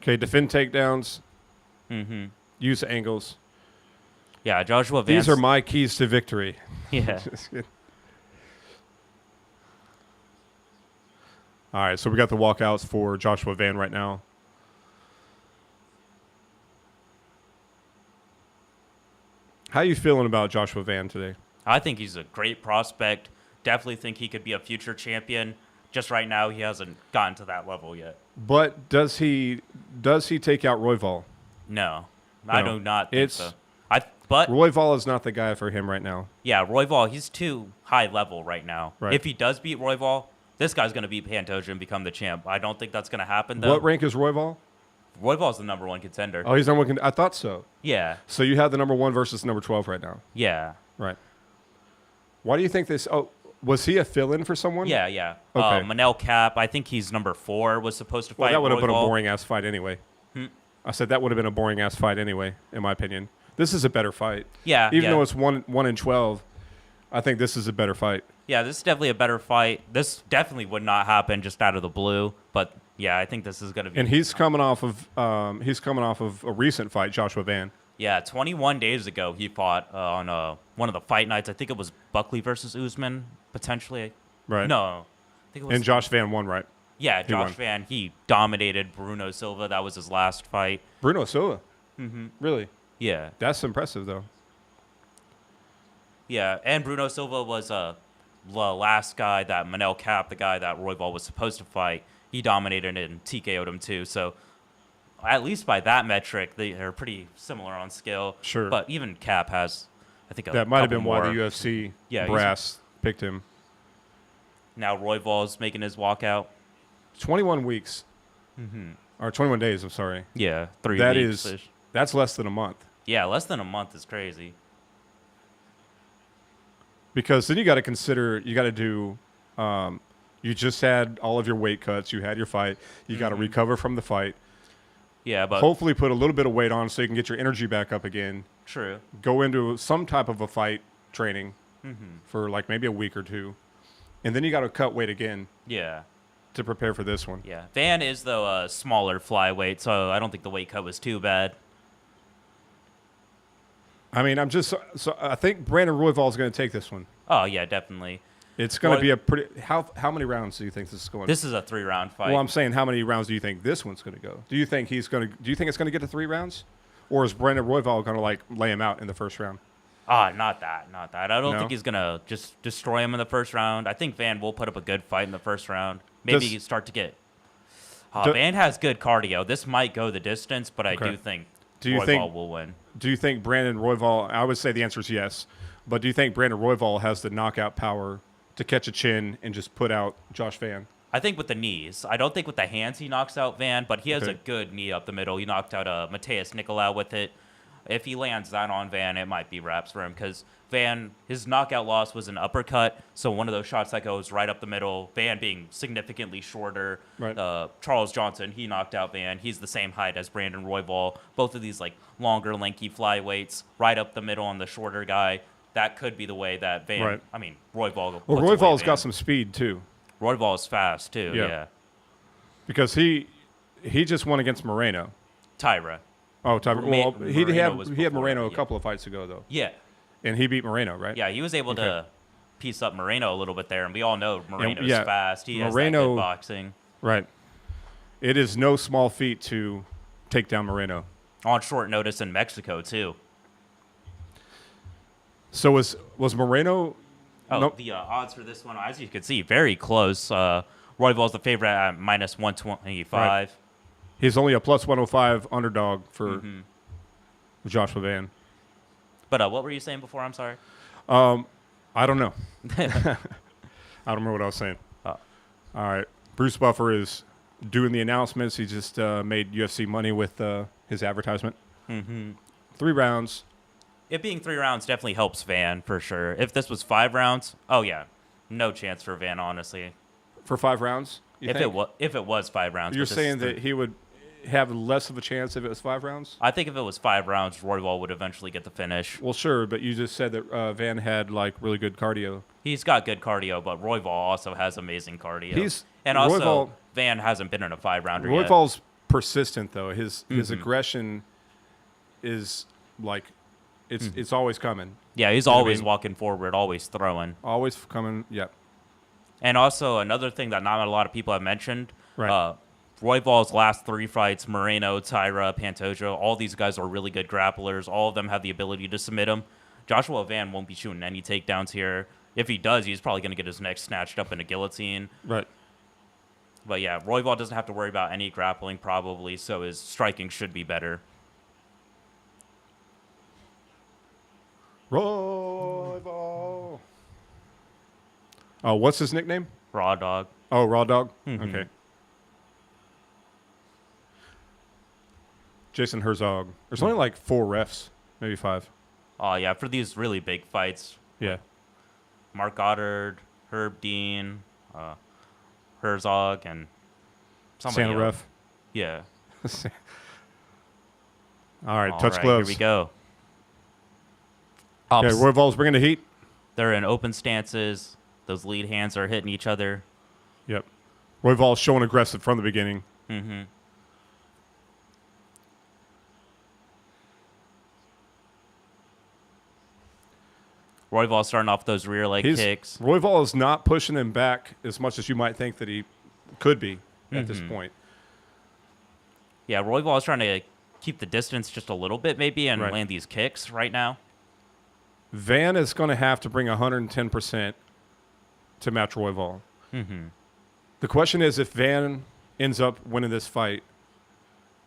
Okay, defend takedowns, Mm-hmm. use angles. Yeah, Joshua Van. These are my keys to victory. Yeah. All right, so we got the walkouts for Joshua Van right now. How you feeling about Joshua Van today? I think he's a great prospect. Definitely think he could be a future champion. Just right now, he hasn't gotten to that level yet. But does he take out Royval? No, I do not think so. But Royval is not the guy for him right now. Yeah, Royval, he's too high level right now. Right. If he does beat Royval, this guy's going to beat Pantoja and become the champ. I don't think that's going to happen, though. What rank is Royval? Royval's the number 1 contender. Oh, he's number 1. I thought so. Yeah. So you have the number 1 versus number 12 right now. Yeah. Right. Why do you think this? Oh, was he a fill-in for someone? Yeah, yeah. Okay. Manel Cap, I think he's number 4, was supposed to fight Well, that would have been a Royval. boring-ass fight anyway. I said that would have been a boring-ass fight anyway, in my opinion. This is a better fight. Yeah. Even though it's 1 and 12, I think this is a better fight. Yeah, this is definitely a better fight. This definitely would not happen just out of the blue, but yeah, I think this is going to be. And he's coming off of a recent fight, Joshua Van. Yeah, 21 days ago he fought on one of the fight nights. I think it was Buckley versus Usman, potentially. Right. No, I think it was. And Josh Van won, right? Yeah, He won. Josh Van. He dominated Bruno Silva. That was his last fight. Bruno Silva. Mm-hmm. Really? Yeah. That's impressive, though. Yeah, and Bruno Silva was the last guy that Manel Cap, the guy that Royval was supposed to fight, he dominated and TKO'd him too. So at least by that metric, they are pretty similar on skill. Sure. But even Cap has, I think, That might have been more. why the UFC Yeah, brass picked him. Now Royval's making his walkout. 21 weeks. Or 21 days, I'm sorry. Yeah, 3 That weeks. is, that's less than a month. Yeah, less than a month is crazy. Because then you got to consider, you got to do, you just had all of your weight cuts. You had your fight. You got to recover from the fight. Yeah, but Hopefully put a little bit of weight on so you can get your energy back up again. true. Go into some type of a fight training for like maybe a week or two. And then you got to cut weight again Yeah. to prepare for this one. Yeah. Van is, though, a smaller flyweight, so I don't think the weight cut was too bad. I mean, so I think Brandon Royval is going to take this one. Oh, yeah, definitely. It's going Well, to be a pretty. How many rounds do you think this is going? This is a 3-round fight. Well, I'm saying, how many rounds do you think this one's going to go? Do you think it's going to get to 3 rounds, or is Brandon Royval going to like lay him out in the first round? Not that. I don't No? think he's going to just destroy him in the first round. I think Van will put up a good fight in the first round. Maybe start to get... Van has good cardio. This might go the distance, but I Okay. do think Do you Royval think- will win. Do you think Brandon Royval? I would say the answer is yes, but do you think Brandon Royval has the knockout power to catch a chin and just put out Josh Van? I think with the knees. I don't think with the hands he knocks out Van, but he has Okay. a good knee up the middle. He knocked out Mateus Nicolau with it. If he lands that on Van, it might be wraps for him because Van, his knockout loss was an uppercut, so one of those shots that goes right up the middle. Van being significantly shorter. Right. Charles Johnson, he knocked out Van. He's the same height as Brandon Royval. Both of these like longer, lanky flyweights, right up the middle on the shorter guy. That could be the way that Van. Right. I mean, Royval. Well, puts away Royval's Van. got some speed too, Royval is fast too. Yeah. Yeah. because he just won against Moreno. Tyra. Oh, Well, Moreno he was had before Moreno that, a yeah. couple of fights ago though, Yeah. and he beat Moreno, right? Yeah, he was able to piece up Moreno a little bit there, and we all know Moreno's yeah, fast. He has that Moreno- good boxing. Right. It is no small feat to take down Moreno. On short notice in Mexico, too. So was Moreno? Oh, Nope. the odds for this one, as you can see, very close. Royval's the favorite at minus 125. Right. He's only a plus 105 underdog for Joshua Van. But what were you saying before? I'm sorry. I don't know. I don't remember what I was saying. Oh. All right. Bruce Buffer is doing the announcements. He just made UFC money with his advertisement. 3 rounds. It being 3 rounds definitely helps Van, for sure. If this was 5 rounds, oh, yeah. No chance for Van, honestly. For 5 rounds? You think? If it was 5 rounds. You're but this is saying three. that he would have less of a chance if it was 5 rounds? I think if it was 5 rounds, Royval would eventually get the finish. Well, sure, but you just said that Van had like really good cardio. He's got good cardio, but Royval also has amazing cardio. And Royval- also, Van hasn't been in a 5-rounder yet. Royval's persistent though. His aggression is like it's always coming. Yeah, he's You know what I always mean? walking forward, always throwing. Always coming. Yep. And also, another thing that not a lot of people have mentioned, Right. Royval's last 3 fights, Moreno, Tyra, Pantoja, all these guys are really good grapplers. All of them have the ability to submit him. Joshua Van won't be shooting any takedowns here. If he does, he's probably going to get his neck snatched up in a guillotine. Right. But yeah, Royval doesn't have to worry about any grappling probably, so his striking should be better. Royval. Oh, what's his nickname? Raw dog. Oh, Raw Dog. Okay. Jason Herzog. There's only like 4 refs, maybe 5. Oh yeah, for these really big fights, Yeah. Mark Goddard, Herb Dean, Herzog, and somebody Santa else. ref. Yeah. All right, All touch right, gloves. Here we go. Okay, Royval's bringing the heat. They're in open stances. Those lead hands are hitting each other. Yep. Royval's showing aggressive from the beginning. Mm-hmm. Royval starting off those rear leg kicks. Royval is not pushing him back as much as you might think that he could be at this point. Yeah, Royval is trying to keep the distance just a little bit maybe and Right. land these kicks right now. Van is going to have to bring 110% to match Royval. The question is, if Van ends up winning this fight,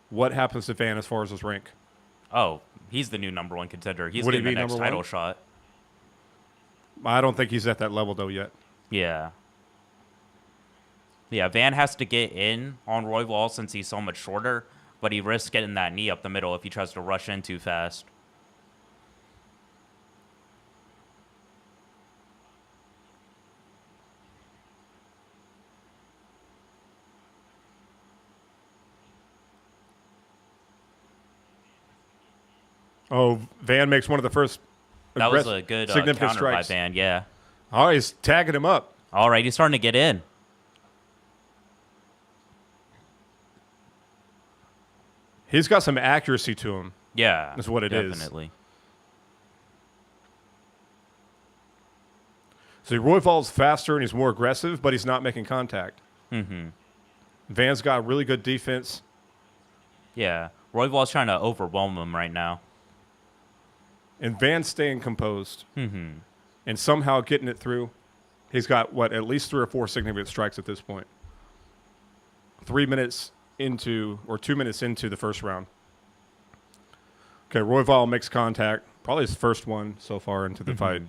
what happens to Van as far as his rank? Oh, he's the new #1 contender. He's Would he getting the be next number title one? shot. I don't think he's at that level, though, yet. Yeah. Yeah, Van has to get in on Royval since he's so much shorter, but he risks getting that knee up the middle if he tries to rush in too fast. Oh, Van makes one of the first That was a good significant counter strikes. by Van, yeah. Oh, he's tagging him up. All right, he's starting to get in. He's got some accuracy to him. Yeah, That's what it is. definitely. So Royval's faster and he's more aggressive, but he's not making contact. Mm-hmm. Van's got really good defense. Yeah, Royval's trying to overwhelm him right now. And Van's staying composed Mm-hmm. and somehow getting it through. He's got, at least 3 or 4 significant strikes at this point. 3 minutes into, or 2 minutes into the first round. Okay, Royval makes contact. Probably his first one so far into the fight.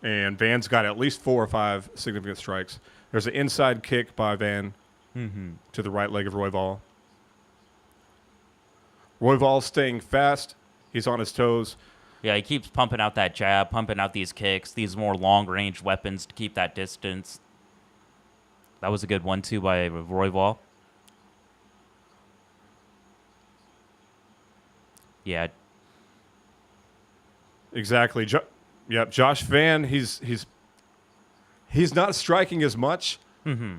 And Van's got at least 4 or 5 significant strikes. There's an inside kick by Van to the right leg of Royval. Royval's staying fast. He's on his toes. Yeah, he keeps pumping out that jab, pumping out these kicks, these more long-range weapons to keep that distance. That was a good 1-2 by Royval. Yeah. Exactly. Josh Van, he's not striking as much,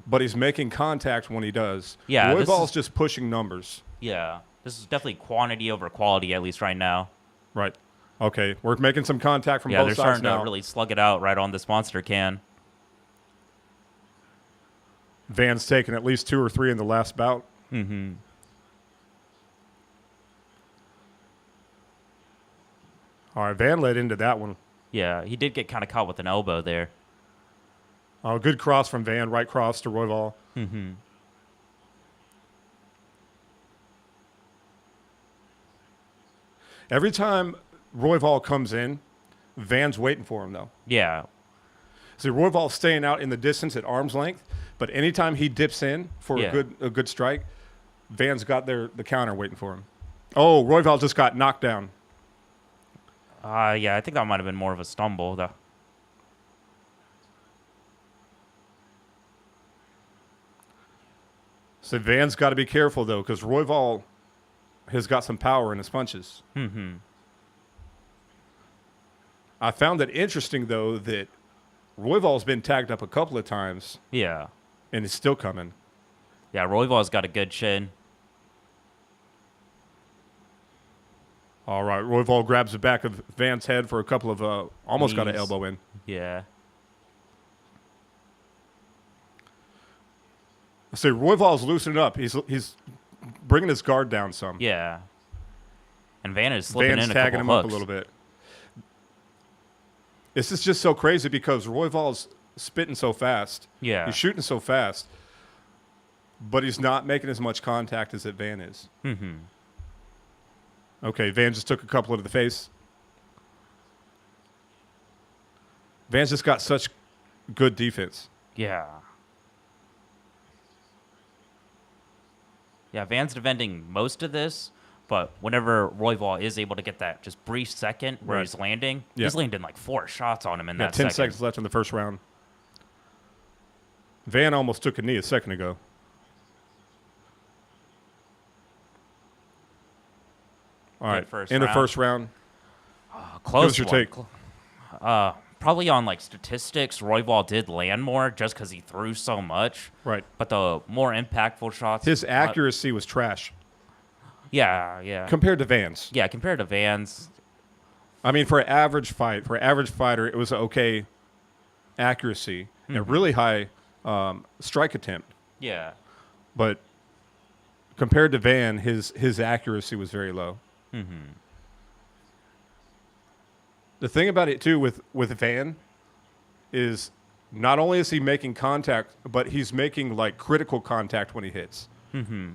but he's making contact when he does. Yeah, Royval's just pushing numbers. Yeah. This is definitely quantity over quality, at least right now. Right. Okay, we're making some contact from Yeah, both they're sides starting now. to really slug it out right on this monster can. Van's taken at least 2 or 3 in the last bout. Mm-hmm. All right, Van led into that one. Yeah, he did get kind of caught with an elbow there. Oh, good cross from Van, right cross to Royval. Mm-hmm. Every time Royval comes in, Van's waiting for him, though. Yeah. See, Royval's staying out in the distance at arm's length, but anytime he dips in for Yeah. a good strike, Van's got the counter waiting for him. Oh, Royval just got knocked down. Yeah, I think that might have been more of a stumble, though. So Van's got to be careful, though, because Royval has got some power in his punches. Mm-hmm. I found it interesting, though, that Royval's been tagged up a couple of times Yeah. and is still coming. Yeah, Royval's got a good chin. All right, Royval grabs the back of Van's head for a couple of, almost got an Knees. elbow in. Yeah. I say Royval's loosening up. He's bringing his guard down some. Yeah. And Van is slipping Van's in a tagging couple him hooks. up a little bit. This is just so crazy because Royval's spitting so fast. Yeah. He's shooting so fast, but he's not making as much contact as that Van is. Mm-hmm. Okay, Van just took a couple to the face. Van's just got such good defense. Yeah. Yeah, Van's defending most of this, but whenever Royval is able to get that just brief second where Right. he's landing, Yeah. he's landing like 4 shots on him in Yeah, that 10 second. seconds left in the first round. Van almost took a knee a second ago. All right, first in the round. first round. Close Give us one. your take. Probably on like statistics, Royval did land more just because he threw so much. Right. But the more impactful shots, His accuracy was trash yeah. compared to Van's. Yeah, compared to Van's, I mean, for an average fighter, it was okay accuracy and a really high strike attempt. yeah. But compared to Van, his accuracy was very low. Mm-hmm. The thing about it, too, with Van is not only is he making contact, but he's making, like, critical contact when he hits. Mm-hmm.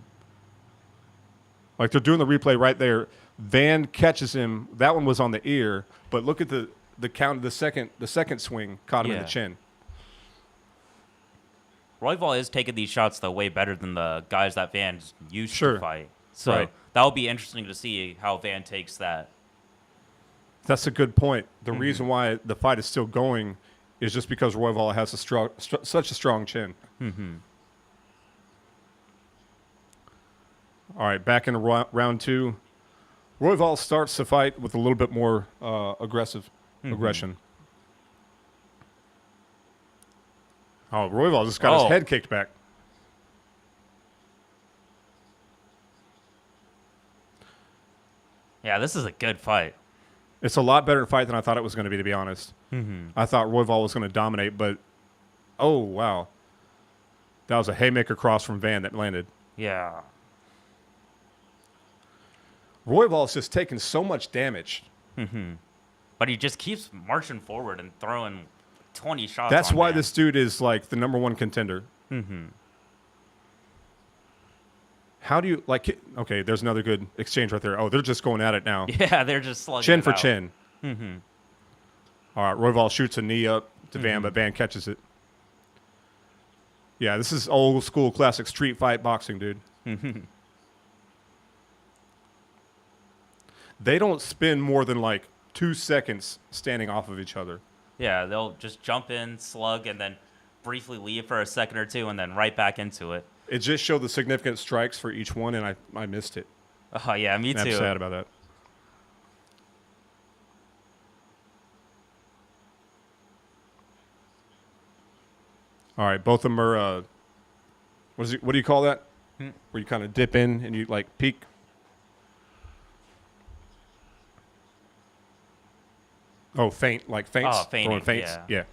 Like, they're doing the replay right there. Van catches him. That one was on the ear, but look at the count. The second swing caught him in Yeah. the chin. Royval is taking these shots, though, way better than the guys that Van used Sure. to fight. So Right. that'll be interesting to see how Van takes that. That's a good point. The reason why the fight is still going is just because Royval has such a strong chin. All right, back in round 2. Royval starts the fight with a little bit more aggression. Oh, Royval just got his head kicked back. Yeah, this is a good fight. It's a lot better fight than I thought it was going to be honest. I thought Royval was going to dominate, but oh, wow. That was a haymaker cross from Van that landed. Yeah. Royval's just taking so much damage. But he just keeps marching forward and throwing 20 shots. That's on why Van. this dude is like the #1 contender. How do you like? Okay, there's another good exchange right there. Oh, they're just going at it now. Yeah, they're just slugging Chin it for out. chin. All right, Royval shoots a knee up to Van, but Van catches it. Yeah, this is old school classic street fight boxing, dude. They don't spend more than like 2 seconds standing off of each other. Yeah, they'll just jump in, slug, and then briefly leave for a second or two, and then right back into it. It just showed the significant strikes for each one, and I missed it. Oh, yeah, me And too. I'm sad about that. All right, both of them are. What do you call that? Where you kind of dip in and you like peek. Oh, feint, like feints. Oh, feinting, Throwing feints. Yeah.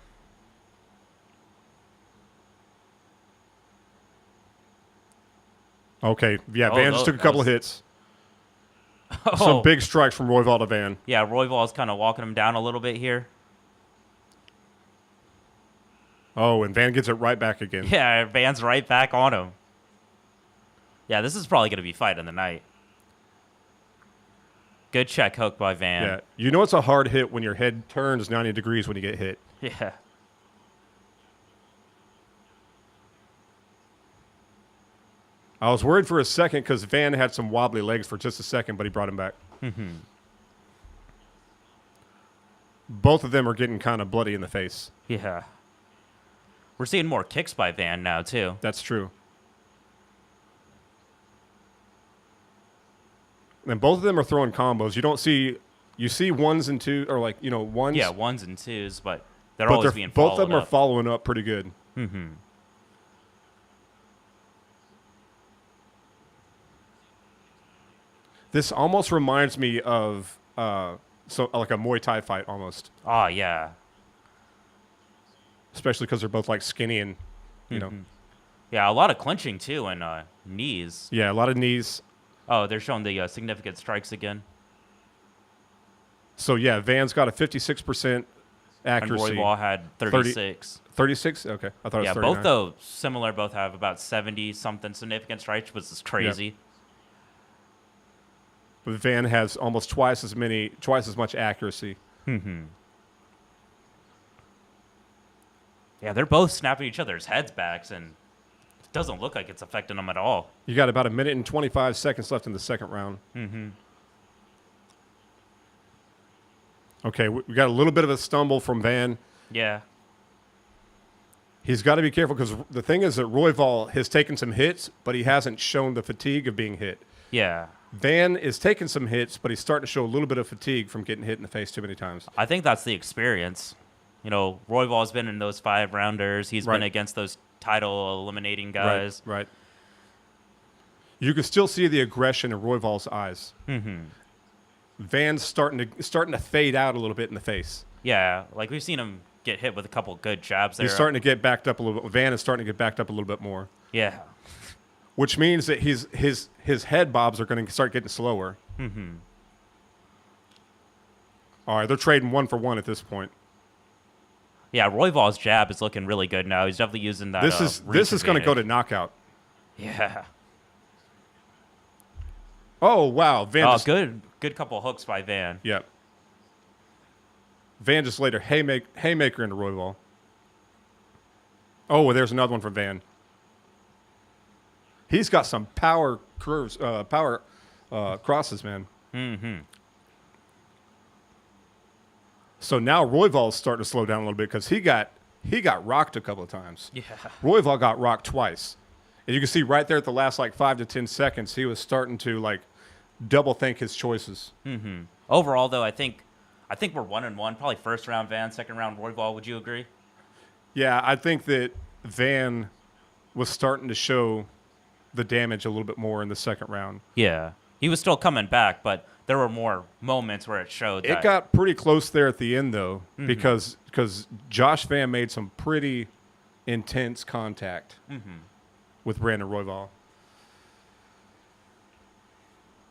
Okay. Yeah. Van just took a couple of hits. Some big strikes from Royval to Van. Yeah, Royval's kind of walking him down a little bit here. Oh, and Van gets it right back again. Yeah, Van's right back on him. Yeah, this is probably going to be fight of the night. Good check hook by Van. Yeah. You know it's a hard hit when your head turns 90 degrees when you get hit. Yeah. I was worried for a second because Van had some wobbly legs for just a second, but he brought him back. Both of them are getting kind of bloody in the face. Yeah. We're seeing more kicks by Van now, too. That's true. And both of them are throwing combos. You see ones and two, or like, ones. Yeah, ones and twos, but they're always being both followed of them up. are following up pretty good. This almost reminds me of like a Muay Thai fight almost, Oh, yeah. especially because they're both like skinny and, Yeah, a lot of clinching, too, and knees. yeah, a lot of knees. Oh, they're showing the significant strikes again. So yeah, Van's got a 56% accuracy. And Royval had 36. 36? Okay, I thought it was Yeah, 39. both though similar. Both have about 70-something significant strikes, which is crazy. But Van has almost twice as much accuracy. Yeah, they're both snapping each other's heads back, and it doesn't look like it's affecting them at all. You got about 1 minute and 25 seconds left in the second round. Okay, we got a little bit of a stumble from Van. Yeah. He's got to be careful because the thing is that Royval has taken some hits, but he hasn't shown the fatigue of being hit. Yeah. Van is taking some hits, but he's starting to show a little bit of fatigue from getting hit in the face too many times. I think that's the experience. Royval's been in those 5-rounders. He's been Right. against those title eliminating guys. Right. You can still see the aggression in Royval's eyes. Van's starting to fade out a little bit in the face. Yeah, like we've seen him get hit with a couple good jabs there. He's starting to get backed up a little bit. Van is starting to get backed up a little bit more, Yeah. which means that his head bobs are going to start getting slower. All right, they're trading 1 for 1 at this point. Yeah, Royval's jab is looking really good now. He's definitely using that. This is going to go to knockout. Yeah. Oh wow, Van. Oh, good couple hooks by Van. Yep. Van just laid a haymaker into Royval. Oh, well, there's another one from Van. He's got some power curves, power crosses, man. Mm-hmm. So now Royval's starting to slow down a little bit because he got rocked a couple of times. Yeah. Royval got rocked twice. And you can see right there at the last 5 to 10 seconds, he was starting to double think his choices. Mm-hmm. Overall, though, I think we're 1-1. Probably first round Van, second round Royval. Would you agree? Yeah, I think that Van was starting to show the damage a little bit more in the second round. Yeah. He was still coming back, but there were more moments where it showed that. It got pretty close there at the end, though, because Josh Van made some pretty intense contact with Brandon Royval.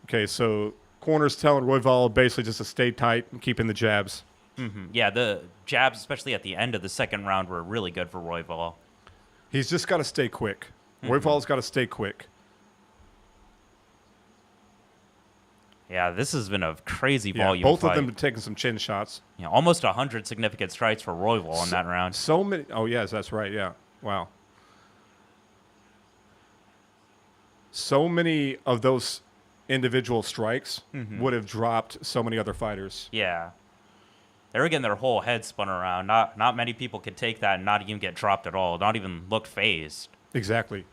Okay, so corner's telling Royval basically just to stay tight and keep in the jabs. Mm-hmm. Yeah, the jabs, especially at the end of the second round, were really good for Royval. He's just got to stay quick. Royval's got to stay quick. Yeah, this has been a crazy Yeah, volume both fight. of them have taken some chin shots. Yeah, almost 100 significant strikes for Royval in that round. So many. Oh, yes, that's right. Yeah. Wow. So many of those individual strikes would have dropped so many other fighters. Yeah. They were getting their whole head spun around. Not many people could take that and not even get dropped at all. Not even look phased. Exactly.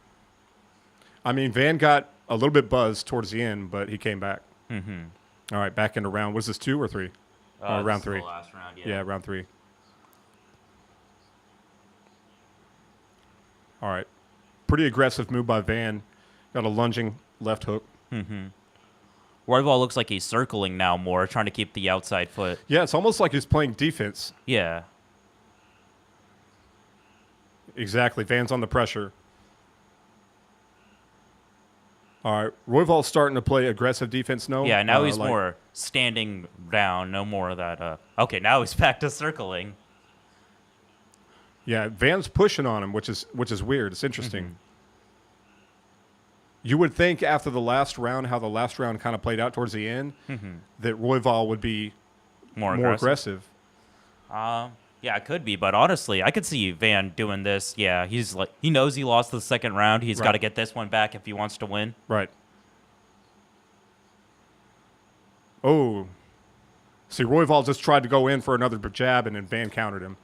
I mean, Van got a little bit buzzed towards the end, but he came back. Mm-hmm. All right, back into round. Was this 2 or 3? Round This is 3. the last round, Yeah, round 3. All right. Pretty aggressive move by Van. Got a lunging left hook. Mm-hmm. Royval looks like he's circling now more, trying to keep the outside foot. Yeah, it's almost like he's playing defense. Yeah. Exactly. Van's on the pressure. All right. Royval's starting to play aggressive defense now. Yeah, now he's more standing down. No more of that. Okay, now he's back to circling. Yeah, Van's pushing on him, which is weird. It's interesting. You would think after the last round, how the last round kind of played out towards the end, that Royval would be more aggressive. Yeah, it could be, but honestly, I could see Van doing this. Yeah, he knows he lost the second round. He's got to get this one back if he wants to win. Right. Oh. See, Royval just tried to go in for another jab, and then Van countered him.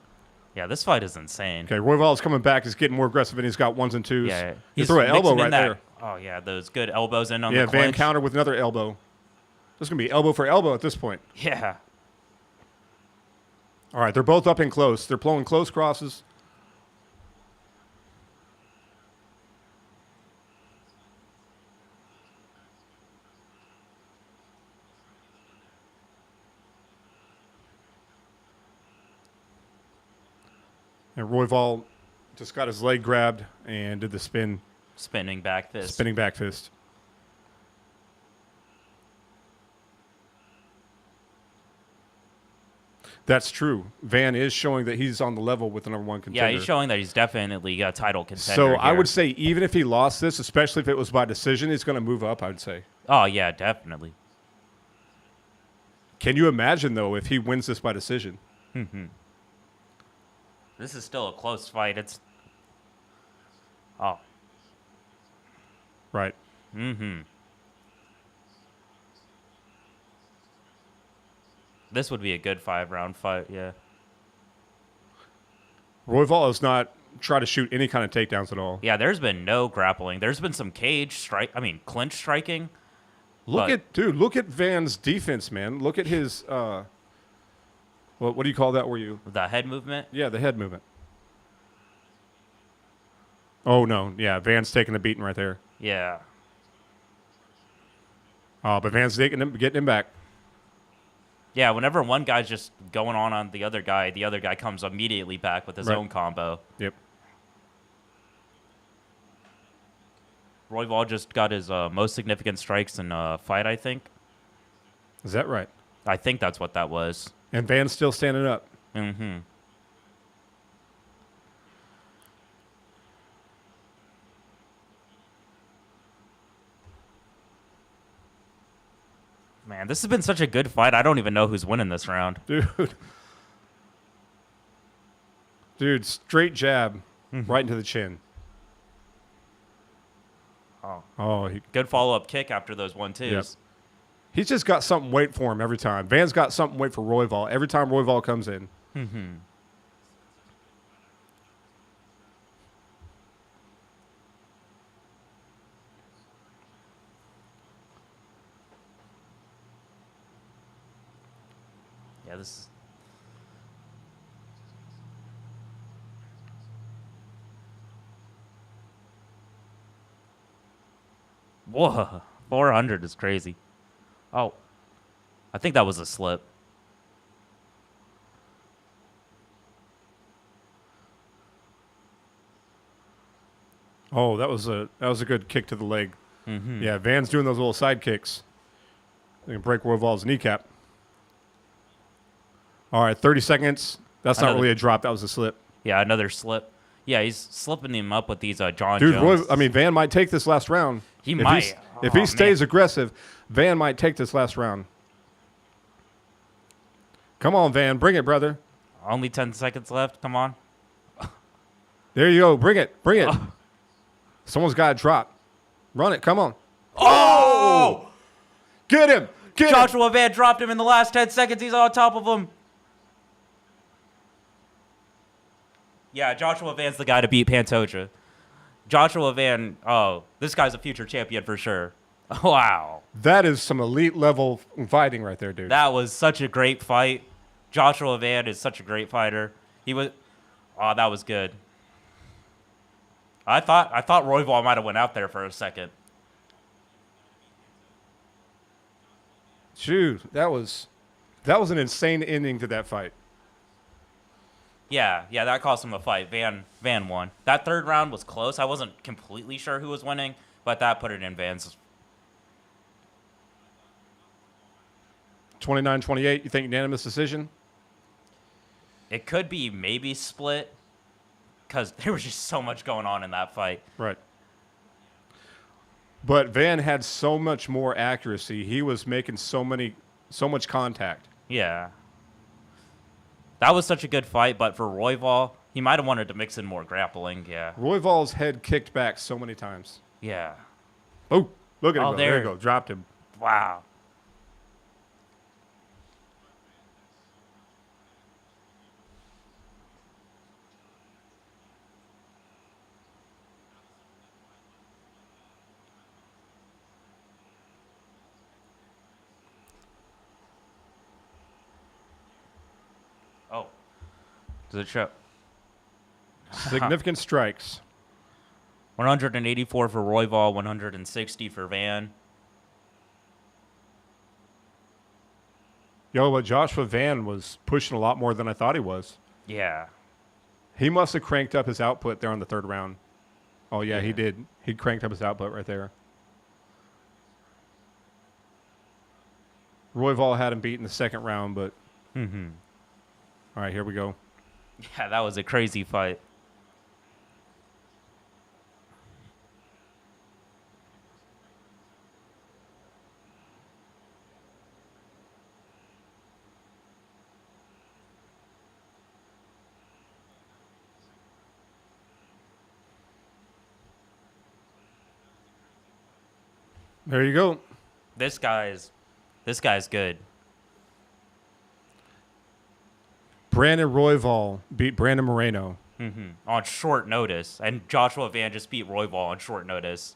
Yeah, this fight is insane. Okay, Royval's coming back. He's getting more aggressive, and he's got ones and twos. Yeah, he threw an elbow mixing in right that- there. Oh, yeah, those good elbows in on Yeah, the Van clinch. countered with another elbow. This is going to be elbow for elbow at this point. Yeah. All right, they're both up in close. They're pulling close crosses. And Royval just got his leg grabbed and did the Spinning back fist. spinning back fist. That's true. Van is showing that he's on the level with the number one contender. Yeah, he's showing that he's definitely a title contender. So I here. would say even if he lost this, especially if it was by decision, he's going to move up, I would say. Oh, yeah, definitely. Can you imagine, though, if he wins this by decision? This is still a close fight. It's. Oh. Right. This would be a good 5-round fight, yeah. Royval has not tried to shoot any kind of takedowns at all. Yeah, there's been no grappling. There's been some clinch striking. Look at Van's defense, man. Look at his, what do you call that where you? The head movement. Yeah, the head movement. Oh, no. Yeah, Van's taking a beating right there. Yeah. Oh, but Van's getting him back. Yeah, whenever one guy's just going on the other guy comes immediately back with his own combo. Yep. Royval just got his most significant strikes in a fight, I think. Is that right? I think that's what that was. And Van's still standing up. Mm-hmm. Man, this has been such a good fight. I don't even know who's winning this round. Dude, straight jab right into the chin. Oh, Good follow-up kick after those 1-2s. Yep. He's just got something wait for him every time. Van's got something wait for Royval every time Royval comes in. Mm-hmm. Yeah, this is... Whoa, 400 is crazy. Oh, I think that was a slip. Oh, that was a good kick to the leg. Mm-hmm. Yeah, Van's doing those little side kicks. They can break Royval's kneecap. All right, 30 seconds. That's not really a drop. That was a slip. Yeah, another slip. Yeah, he's slipping him up with these John Dude, Jones. Van might take this last round. He might. If he stays aggressive, Van might take this last round. Come on, Van. Bring it, brother. Only 10 seconds left. Come on. There you go. Bring it. Bring it. Someone's got to drop. Run it. Come on. Oh! Get him. Get him. Joshua Van dropped him in the last 10 seconds. He's on top of him. Yeah, Joshua Van's the guy to beat Pantoja. Joshua Van, this guy's a future champion for sure. Wow. That is some elite level fighting right there, dude. That was such a great fight. Joshua Van is such a great fighter. That was good. I thought Royval might have went out there for a second. Dude, that was an insane ending to that fight. Yeah, that cost him the fight. Van won. That third round was close. I wasn't completely sure who was winning, but that put it in Van's. 29-28, you think unanimous decision? It could be maybe split because there was just so much going on in that fight. Right. But Van had so much more accuracy. He was making so much contact. Yeah. That was such a good fight, but for Royval, he might have wanted to mix in more grappling, yeah. Royval's head kicked back so many times. Yeah. Oh, look at him go. There there you go. Dropped him. Wow. Oh. Does it show? Significant strikes. 184 for Royval, 160 for Van. Yo, but Joshua Van was pushing a lot more than I thought he was. Yeah. He must have cranked up his output there on the third round. Oh, yeah, he did. He cranked up his output right there. Royval had him beat in the second round, but... Mm-hmm. All right, here we go. Yeah, that was a crazy fight. There you go. This guy's good. Brandon Royval beat Brandon Moreno. Mm-hmm. On short notice. And Joshua Van just beat Royval on short notice.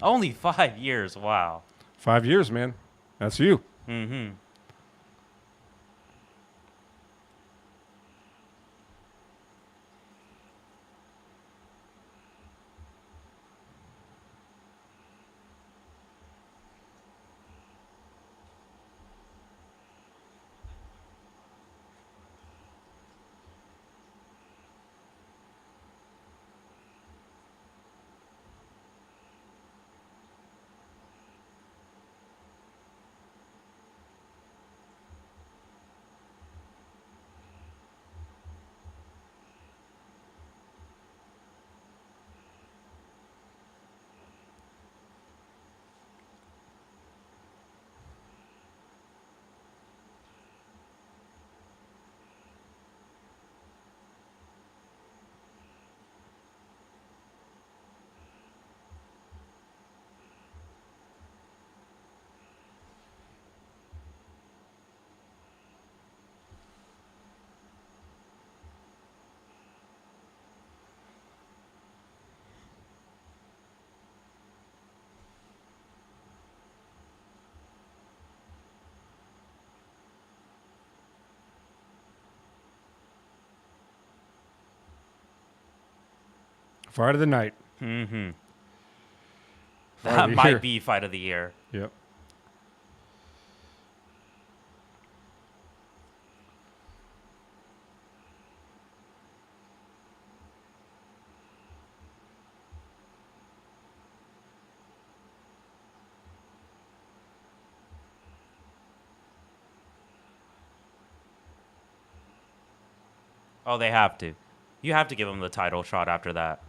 Only 5 years. Wow. 5 years, man. That's you. Mm-hmm. Fight of the night. Mm-hmm. Fight of That the might year. be fight of the year. Yep. Oh, they have to. You have to give him the title shot after that.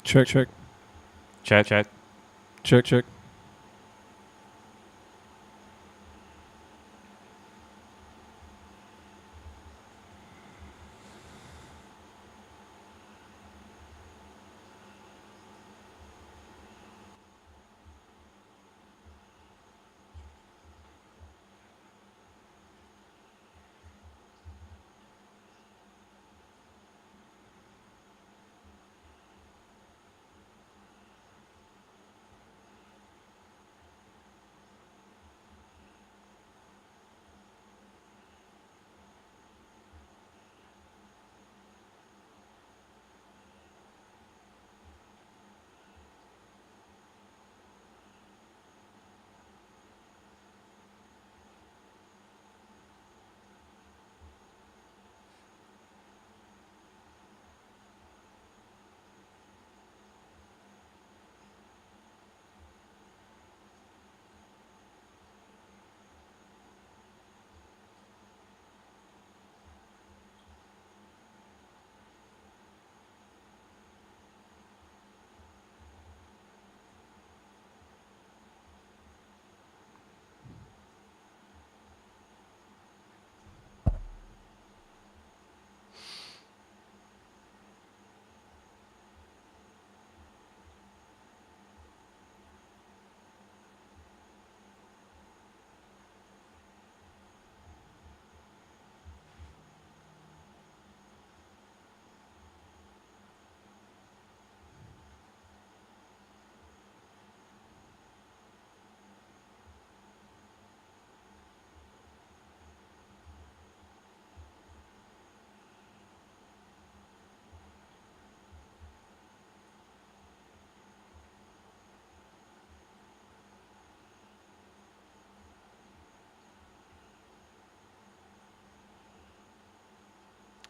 Check, check, Check, check. check, check.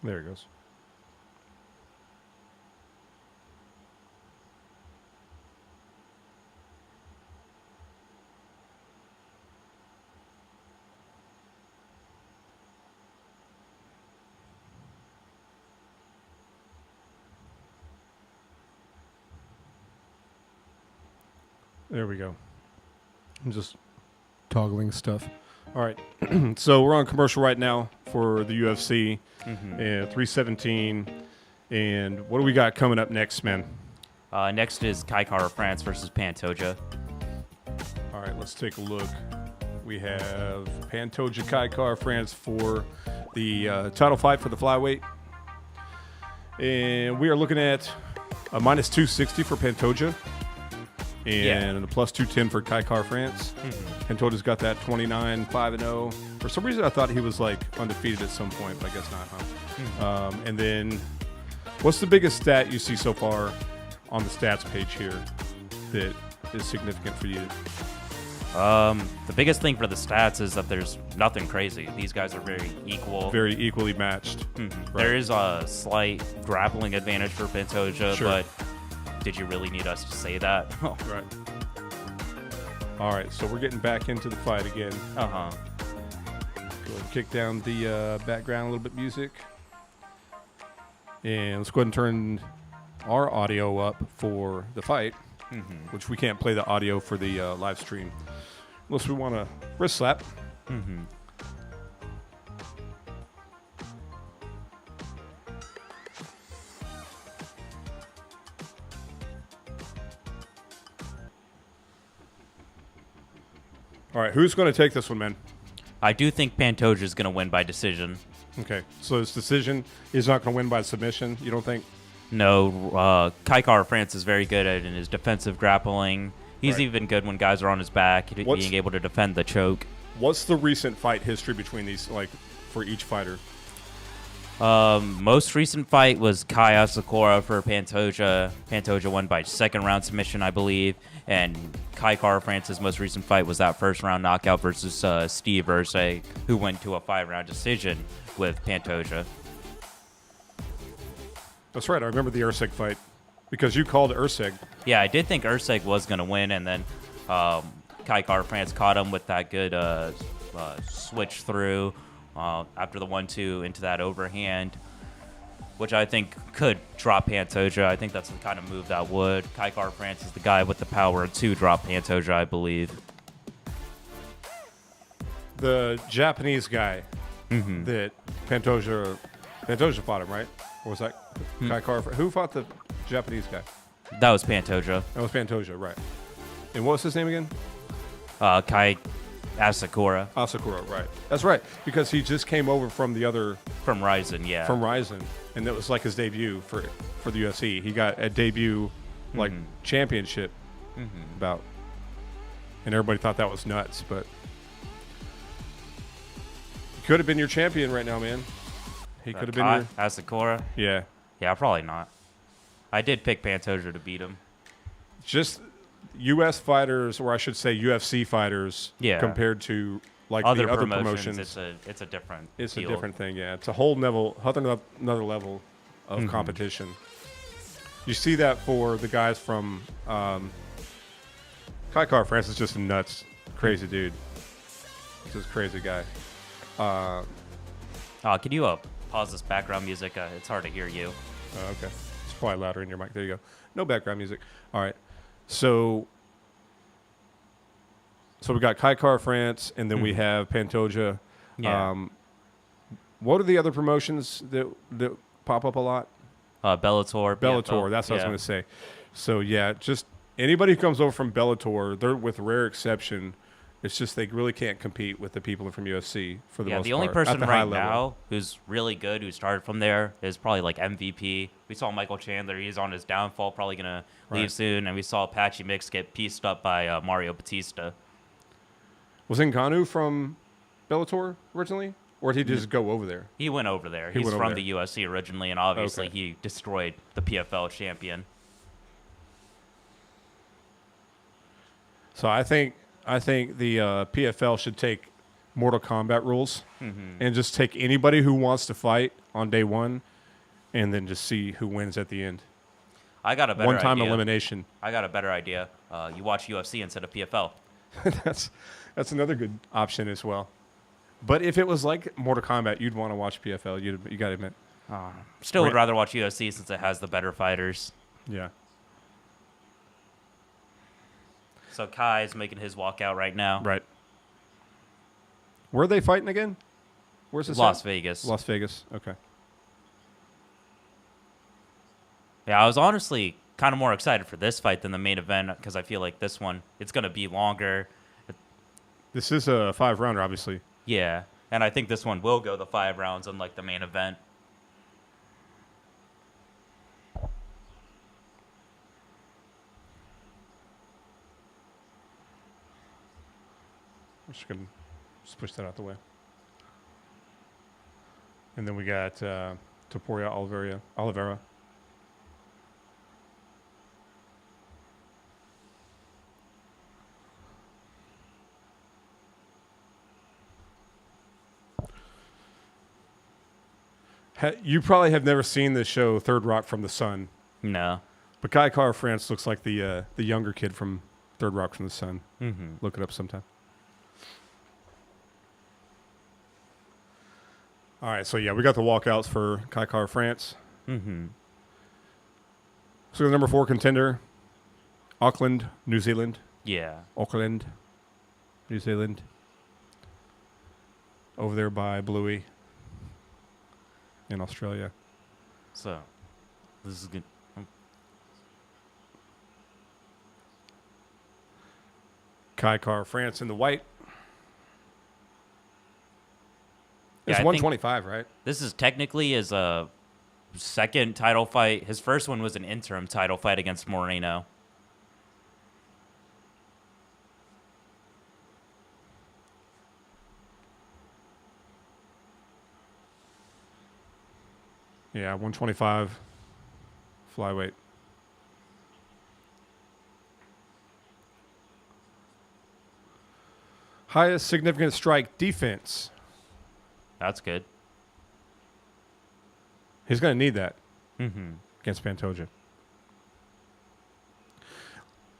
There it goes. There we go. I'm just toggling stuff. All right. So we're on commercial right now for the UFC and 317. And what do we got coming up next, man? Next is Kaikara France versus Pantoja. All right, let's take a look. We have Pantoja Kaikar France for the title fight for the flyweight. And we are looking at a minus 260 for Pantoja and a plus 210 for Kaikar France. Pantoja's got that 29-5-0. For some reason, I thought he was like undefeated at some point, but I guess not, huh? And then what's the biggest stat you see so far on the stats page here that is significant for you? The biggest thing for the stats is that there's nothing crazy. These guys are very equal. Very equally matched. Right. There is a slight grappling advantage for Pantoja, Sure. but did you really need us to say that? Right. All right, so we're getting back into the fight again. Uh-huh. Go ahead and kick down the background a little bit music. And let's go ahead and turn our audio up for the fight, which we can't play the audio for the live stream unless we want to wrist slap. All right, who's going to take this one, man? I do think Pantoja is going to win by decision. Okay, so his decision is not going to win by submission, you don't think? No, Kai Kara-France is very good at in his defensive grappling. He's Right. even good when guys are on his back, What's- being able to defend the choke. What's the recent fight history between these, like, for each fighter? Most recent fight was Kai Asakura for Pantoja. Pantoja won by second round submission, I believe. And Kai Kara-France's most recent fight was that first round knockout versus Steve Ursay, who went to a 5-round decision with Pantoja. That's right, I remember the Ursig fight because you called Ursig. Yeah, I did think Ursay was going to win, and then Kai Kara-France caught him with that good switch through after the 1-2 into that overhand, which I think could drop Pantoja. I think that's the kind of move that would. Kai Kara-France is the guy with the power to drop Pantoja, I believe. The Japanese guy that Pantoja fought him, right? Or was that Kai Kara? Who fought the Japanese guy? That was Pantoja. That was Pantoja, right. And what was his name again? Kai Asakura Asakura, right. That's right, because he just came over from the other, from Ryzen, yeah. from Ryzen, and that was like his debut for the UFC. He got a debut, like, championship bout, and everybody thought that was nuts, but he could have been your champion right now, man. He could have been Kai your... Asakura? Yeah. Yeah, probably not. I did pick Pantoja to beat him. Just U.S. fighters, or I should say UFC fighters, Yeah. compared to like Other the other promotions, promotions. it's a different It's deal. a different thing, yeah. It's a whole level, another level of competition. You see that for the guys from Kai Kara-France is just a nuts, crazy dude. Just a crazy guy. Can you pause this background music? It's hard to hear you. Okay. It's probably louder in your mic. There you go. No background music. All right. So we got Kai Kara-France, and then we have Pantoja. Yeah. What are the other promotions that pop up a lot? Bellator. Bellator. That's what I was going to say. So, yeah, just anybody who comes over from Bellator, they're, with rare exception, it's just they really can't compete with the people from UFC for the most part. The only at person the high right level. now who's really good, who started from there, is probably like MVP. We saw Michael Chandler. He's on his downfall, probably going to leave Right. soon. And we saw Apache Mix get pieced up by Mario Batista. Was Ngannou from Bellator originally? Or did he just go over there? He went over there. He He's went over from there. the UFC originally, and obviously Okay. he destroyed the PFL champion. So I think the PFL should take Mortal Kombat rules and just take anybody who wants to fight on day one, and then just see who wins at the end. I got a better One-time idea. elimination. I got a better idea. You watch UFC instead of PFL. That's another good option as well. But if it was like Mortal Kombat, you'd want to watch PFL. You got to admit. Still would Right. rather watch UFC since it has the better fighters. Yeah. So Kai's making his walkout right now. Right. Where are they fighting again? Where's this? Las at? Vegas. Las Vegas. Okay. Yeah, I was honestly kind of more excited for this fight than the main event because I feel like this one, it's going to be longer. This is a 5-rounder, obviously. Yeah, and I think this one will go the 5 rounds unlike the main event. I'm just going to push that out the way. And then we got Topuria Oliveira. You probably have never seen the show Third Rock from the Sun, No. but Kai Kara-France looks like the younger kid from Third Rock from the Sun. Mm-hmm. Look it up sometime. All right, so yeah, we got the walkouts for Kai Kara-France. Mm-hmm. So the number 4 contender, Auckland, New Zealand. Yeah. Auckland, New Zealand. Over there by Bluey in Australia. So, this is good. Kai Kara-France in the white. It's I think 125, right? this is technically his second title fight. His first one was an interim title fight against Moreno. Yeah, 125 flyweight. Highest significant strike defense. That's good. He's going to need that Mm-hmm. against Pantoja.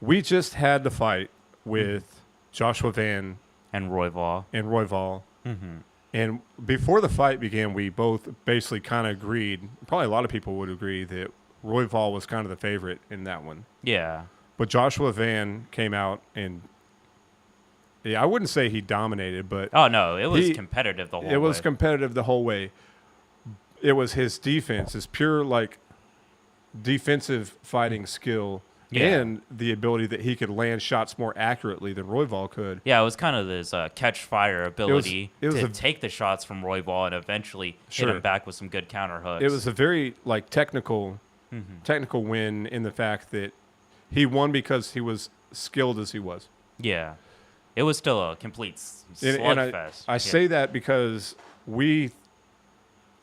We just had the fight with Joshua Van And Royval. and Royval. Mm-hmm. And before the fight began, we both basically kind of agreed, probably a lot of people would agree, that Royval was kind of the favorite in that one. Yeah. But Joshua Van came out and, yeah, I wouldn't say he dominated, but Oh, no. It was competitive the whole way. it was competitive the whole way. It was his defense, his pure, like, defensive fighting skill Yeah. and the ability that he could land shots more accurately than Royval could. Yeah, it was kind of this catch fire ability it was to a- take the shots from Royval and eventually Sure. hit him back with some good counter hooks. It was a very, like, technical win in the fact that he won because he was skilled as he was. Yeah. It was still a complete And slugfest. I say that because we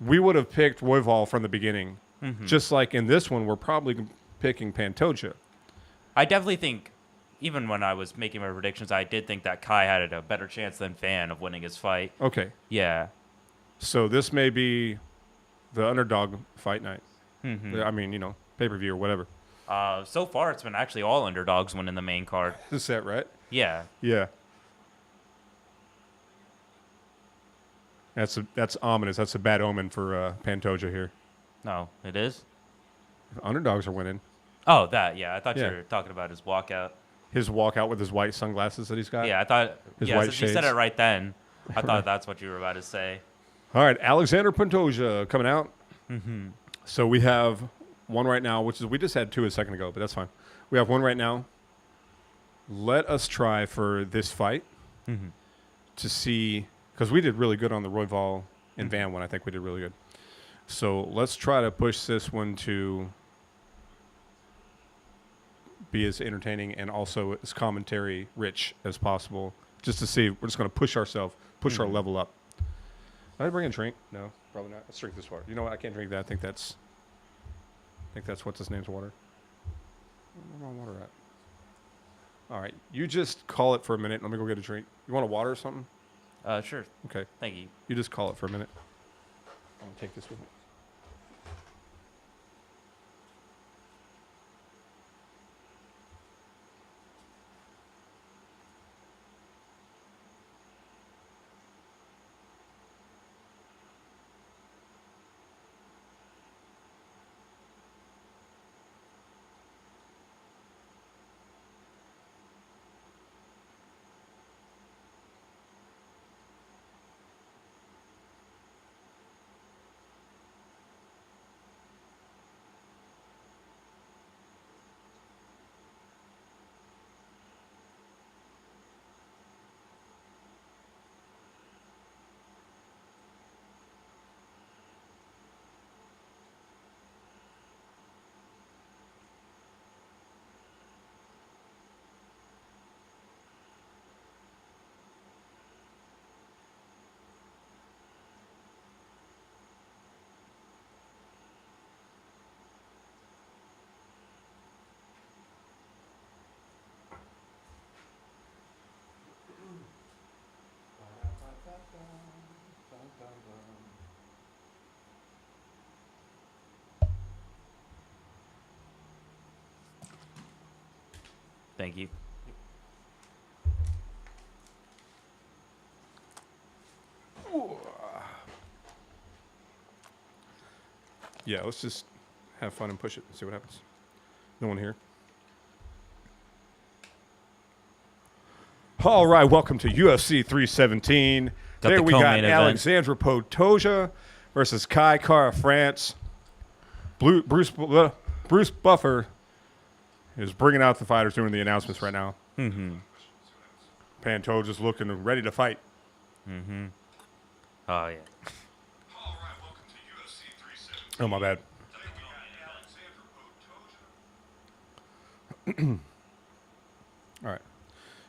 would have picked Royval from the beginning. Just like in this one, we're probably picking Pantoja. I definitely think, even when I was making my predictions, I did think that Kai had a better chance than Van of winning his fight. Okay, Yeah. so this may be the underdog fight night. Mm-hmm. I mean, pay-per-view or whatever. So far, it's been actually all underdogs winning the main card. Is that right? Yeah. Yeah. That's ominous. That's a bad omen for Pantoja here. No, it is? Underdogs are winning. Oh, that, yeah. I thought Yeah. you were talking about his walkout. His walkout with his white sunglasses that he's got. Yeah, I thought, His yeah, white since you said shades. it right then, I thought that's what you were about to say. All right, Alexander Pantoja coming out. Mm-hmm. So we have one right now, which is we just had two a second ago, but that's fine. We have one right now. Let us try for this fight to see, because we did really good on the Royval and Van one. I think we did really good. So let's try to push this one to be as entertaining and also as commentary rich as possible. Just to see, we're just going to push ourselves, push our level up. Did I bring a drink? No, probably not. Let's drink this water. You know what? I can't drink that. I think that's what's his name's water. Where's my water at? All right, you just call it for a minute. Let me go get a drink. You want a water or something? Sure. Okay, Thank you. you just call it for a minute. I'm gonna take this with me. Thank you. Yeah, let's just have fun and push it and see what happens. No one here. All right, welcome to UFC 317. Got There the we got co-main event. Alexandre Pantoja versus Kai Kara France. Bruce Buffer is bringing out the fighters, doing the announcements right now. Mm-hmm. Pantoja's looking ready to fight. Mm-hmm. Oh, yeah. Oh, my bad. All right.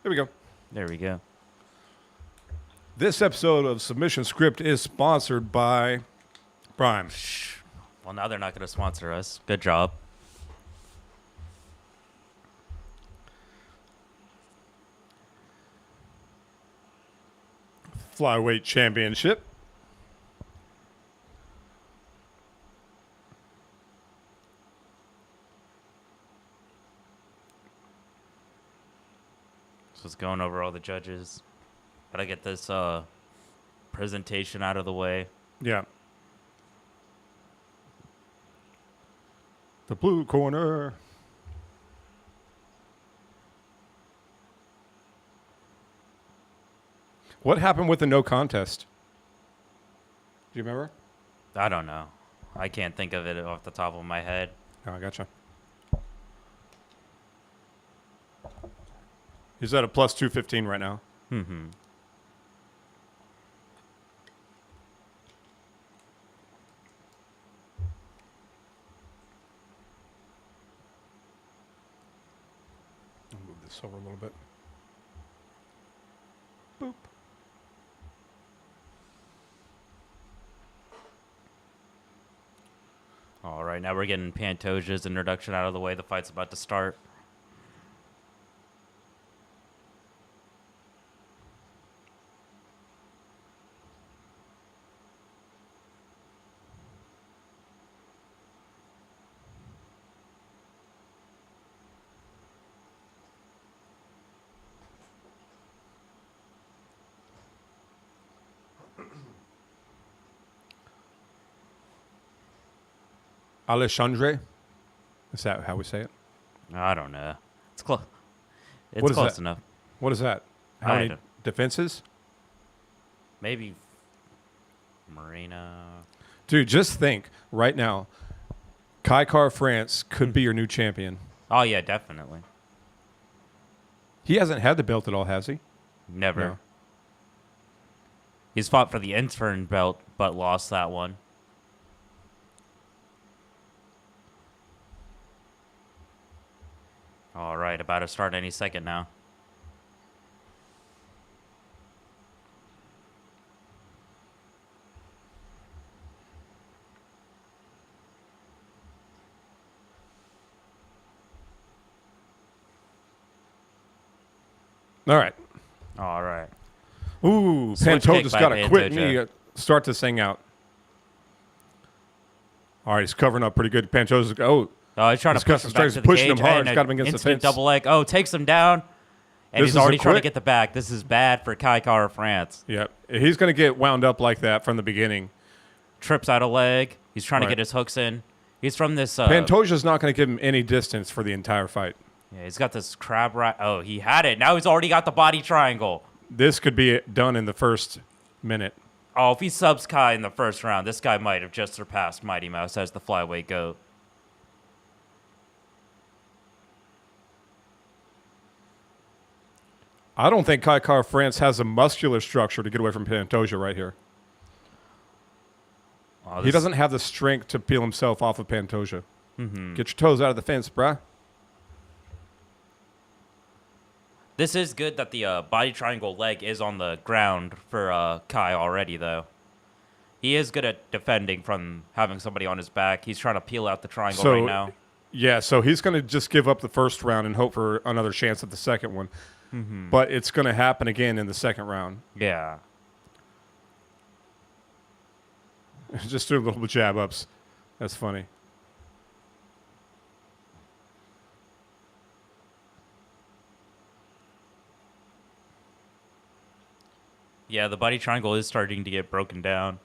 Here we go. There we go. This episode of Submission Script is sponsored by Prime. Well, now they're not going to sponsor us. Good job. Flyweight Championship. So it's going over all the judges. Gotta get this presentation out of the way. Yeah. The blue corner. What happened with the no contest? Do you remember? I don't know. I can't think of it off the top of my head. Oh, I gotcha. He's at a plus 215 right now. Mm-hmm. I'll move this over a little bit. Boop. All right, now we're getting Pantoja's introduction out of the way. The fight's about to start. Alexandre? Is that how we say it? I don't know. It's close. It's What is close that? enough. What is that? How I many don't- defenses? Maybe Marina. Dude, just think right now. Kaikar France could be your new champion. Oh, yeah, definitely. He hasn't had the belt at all, has he? Never. No. He's fought for the intern belt, but lost that one. All right, about to start any second now. All right. All right. Ooh, Switch Pantoja's kick by got to quit Pantoja. me. Start this thing out. All right, he's covering up pretty good. Pantoja's Oh, he's trying This to push guy's him back starts to the pushing him cage, hard. and He's got him against the instant fence. double leg. Oh, takes him down, and This he's is a already trying to quick- get the back. This is bad for Kaikar France. Yep. He's going to get wound up like that from the beginning. Trips out a leg. He's trying to Right. get his hooks in. He's from this. Pantoja's not going to give him any distance for the entire fight. Yeah, he's got this crab right. Oh, he had it. Now he's already got the body triangle. This could be done in the first minute. Oh, if he subs Kai in the first round, this guy might have just surpassed Mighty Mouse as the flyweight GOAT. I don't think Kaikar France has a muscular structure to get away from Pantoja right here. Oh, He this- doesn't have the strength to peel himself off of Pantoja. Get your toes out of the fence, bruh. This is good that the body triangle leg is on the ground for Kai already, though. He is good at defending from having somebody on his back. He's trying to peel out the triangle right now. Yeah, so he's going to just give up the first round and hope for another chance at the second one. But it's going to happen again in the second round. Yeah. Just doing little jab ups. That's funny. Yeah, the body triangle is starting to get broken down.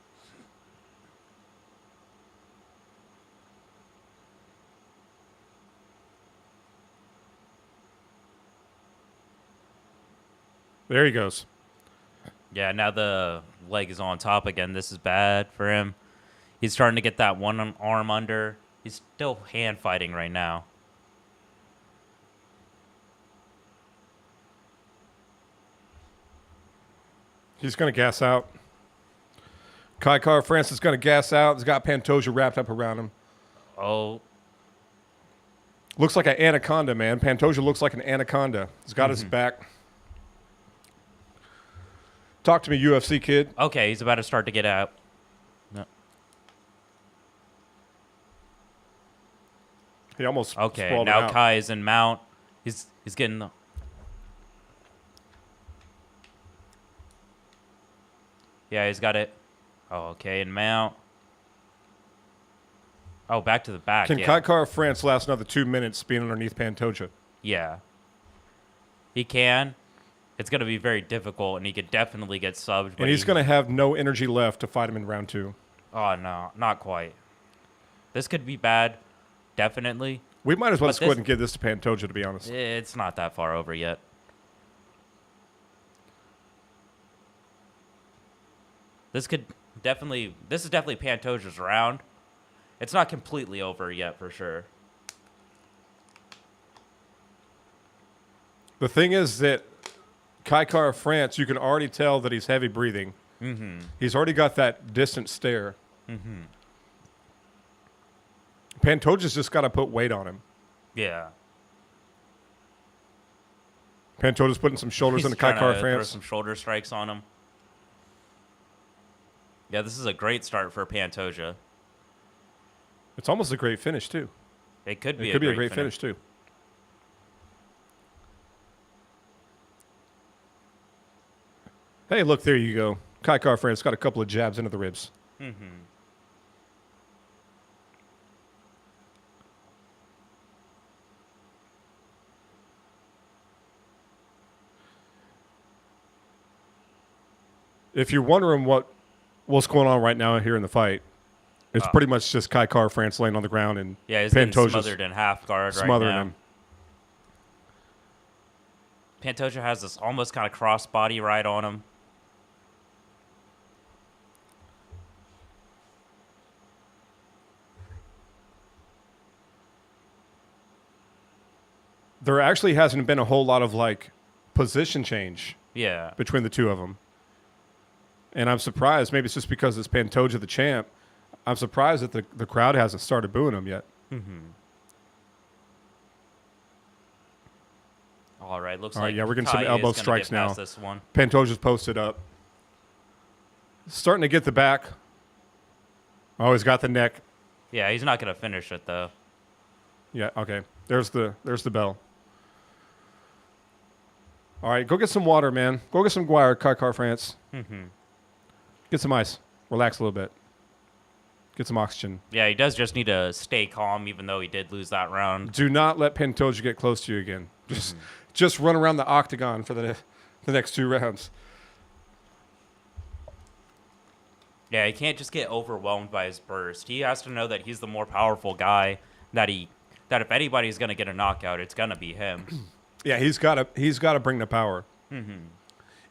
There he goes. Yeah, now the leg is on top again. This is bad for him. He's starting to get that one arm under. He's still hand fighting right now. He's going to gas out. Kai Car France is going to gas out. He's got Pantoja wrapped up around him. Oh, Looks like an anaconda, man. Pantoja looks like an anaconda. He's got his back. Talk to me, UFC kid. okay. He's about to start to get out. No. He almost Okay, sprawled now out. Kai is in mount. He's getting the... Yeah, he's got it. Oh, okay, in mount. Oh, back to the back. Can yeah. Kai Car France last another 2 minutes being underneath Pantoja? Yeah. He can. It's going to be very difficult, and he could definitely get subbed. But And he's going to have no energy left to fight him in round 2. Oh, no, not quite. This could be bad, definitely. We might as well But just go ahead and give this to Pantoja, to be honest. It's not that far over yet. This is definitely Pantoja's round. It's not completely over yet, for sure. The thing is that Kai Car France, you can already tell that he's heavy breathing. Mm-hmm. He's already got that distant stare. Mm-hmm. Pantoja's just got to put weight on him. Yeah. Pantoja's putting some shoulders into Kai Car Throw France. some shoulder strikes on him. Yeah, this is a great start for Pantoja. It's almost a great finish, too. It could be It could be a great finish, too. Hey, look, there you go. Kai Car France got a couple of jabs into the ribs. Mm-hmm. If you're wondering what's going on right now here in the fight, it's pretty much just Kai Car France laying on the ground and Yeah, he's getting Pantoja's smothered in half guard right smothering now. him. Pantoja has this almost kind of cross body right on him. There actually hasn't been a whole lot of like position change Yeah. between the two of them. And I'm surprised, maybe it's just because it's Pantoja the champ, I'm surprised that the crowd hasn't started booing him yet. Mm-hmm. All right, looks All right, like yeah, we're getting some Kai elbow is gonna strikes get past now. This one. Pantoja's posted up. Starting to get the back. Oh, he's got the neck. Yeah, he's not gonna finish it though. Yeah, okay. There's the bell. All right, go get some water, man. Go get some Guire, Kai Car France. Mm-hmm. Get some ice. Relax a little bit. Get some oxygen. Yeah, he does just need to stay calm, even though he did lose that round. Do not let Pantoja get close to you again. Just run around the octagon for the next 2 rounds. Yeah, he can't just get overwhelmed by his burst. He has to know that he's the more powerful guy. That if anybody's gonna get a knockout, it's gonna be him. Yeah, he's got to bring the power. Mm-hmm.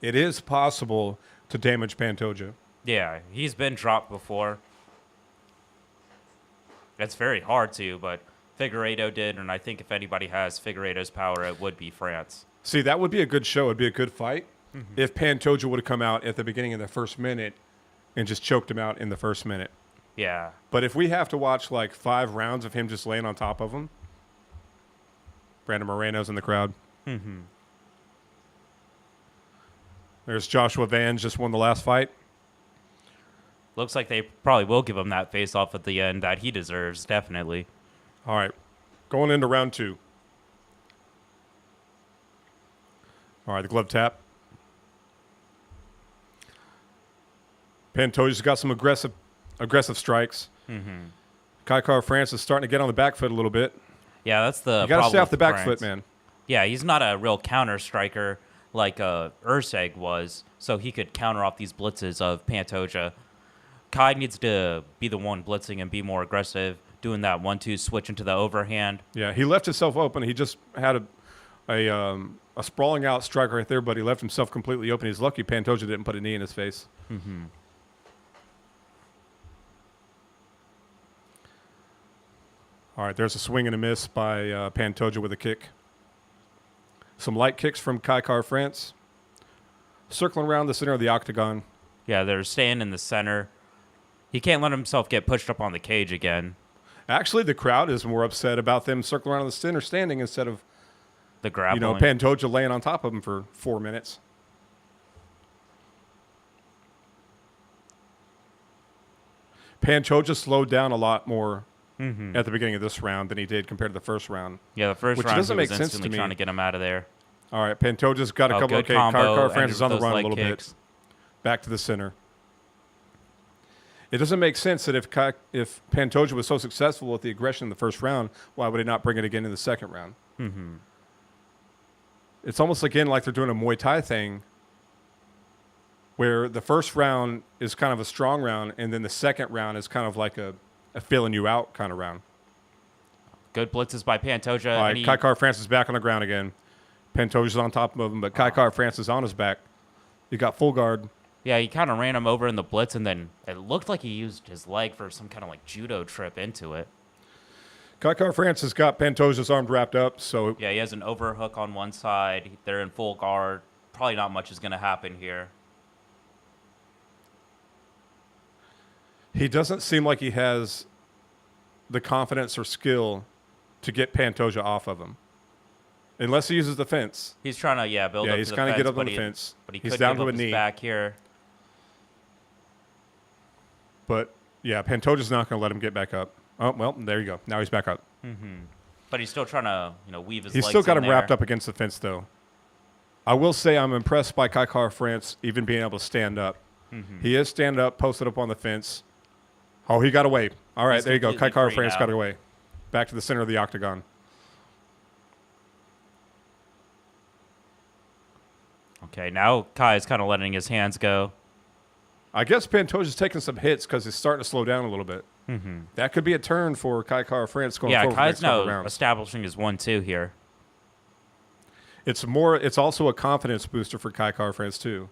It is possible to damage Pantoja. Yeah, he's been dropped before. It's very hard to, but Figueiredo did, and I think if anybody has Figueiredo's power, it would be France. See, that would be a good show. It'd be a good fight if Pantoja would have come out at the beginning of the first minute and just choked him out in the first minute. Yeah. But if we have to watch like 5 rounds of him just laying on top of him, Brandon Moreno's in the crowd. Mm-hmm. There's Joshua Van, just won the last fight. Looks like they probably will give him that face-off at the end that he deserves, definitely. All right, going into round 2. All right, the glove tap. Pantoja's got some aggressive strikes. Mm-hmm. Kai Car France is starting to get on the back foot a little bit. Yeah, that's the You got to problem stay off the with back France. foot, man. Yeah, he's not a real counter striker like Urseg was, so he could counter off these blitzes of Pantoja. Kai needs to be the one blitzing and be more aggressive, doing that 1-2 switch into the overhand. Yeah, he left himself open. He just had a sprawling out strike right there, but he left himself completely open. He's lucky Pantoja didn't put a knee in his face. Mm-hmm. All right, there's a swing and a miss by Pantoja with a kick. Some light kicks from Kai Car France. Circling around the center of the octagon. Yeah, they're staying in the center. He can't let himself get pushed up on the cage again. Actually, the crowd is more upset about them circling around the center standing instead of, The grappling. Pantoja laying on top of him for 4 minutes. Pantoja slowed down a lot more at the beginning of this round than he did compared to the first round. Yeah, the first Which round doesn't he was make sense to instantly me. trying to get him out of there. All right, Pantoja's got a couple. Good Okay, combo, Car France ended is on the with run a those little leg bit. kicks. Back to the center. It doesn't make sense that if Pantoja was so successful with the aggression in the first round, why would he not bring it again in the second round? Mm-hmm. It's almost again like they're doing a Muay Thai thing, where the first round is kind of a strong round, and then the second round is kind of like a filling you out kind of round. Good blitzes by Pantoja. All right, Kai France is back on the ground again. Pantoja's on top of him, but Kai France is on his back. He got full guard. Yeah, he kind of ran him over in the blitz, and then it looked like he used his leg for some kind of like judo trip into it. Kai France has got Pantoja's arm wrapped up, so Yeah, he has an overhook on one side. They're in full guard. Probably not much is going to happen here. he doesn't seem like he has the confidence or skill to get Pantoja off of him. Unless he uses the fence. He's trying to, build up he's to the trying to fence, get up but on the he- fence. But he He's could down give to up a his knee. back here. But, yeah, Pantoja's not going to let him get back up. Oh, well, there you go. Now he's back up. But he's still trying to, weave his He's legs still got in him wrapped there. up against the fence, though. I will say I'm impressed by Kai France even being able to stand up. He is stand up, posted up on the fence. Oh, he got away. All right, He's there you go. Kai completely free France now. got away. Back to the center of the octagon. Okay, now Kai is kind of letting his hands go. I guess Pantoja's taking some hits because he's starting to slow down a little bit. That could be a turn for Kai France going Yeah, forward for the Kai's next couple now rounds. establishing his 1-2 here. It's also a confidence booster for Kai France too.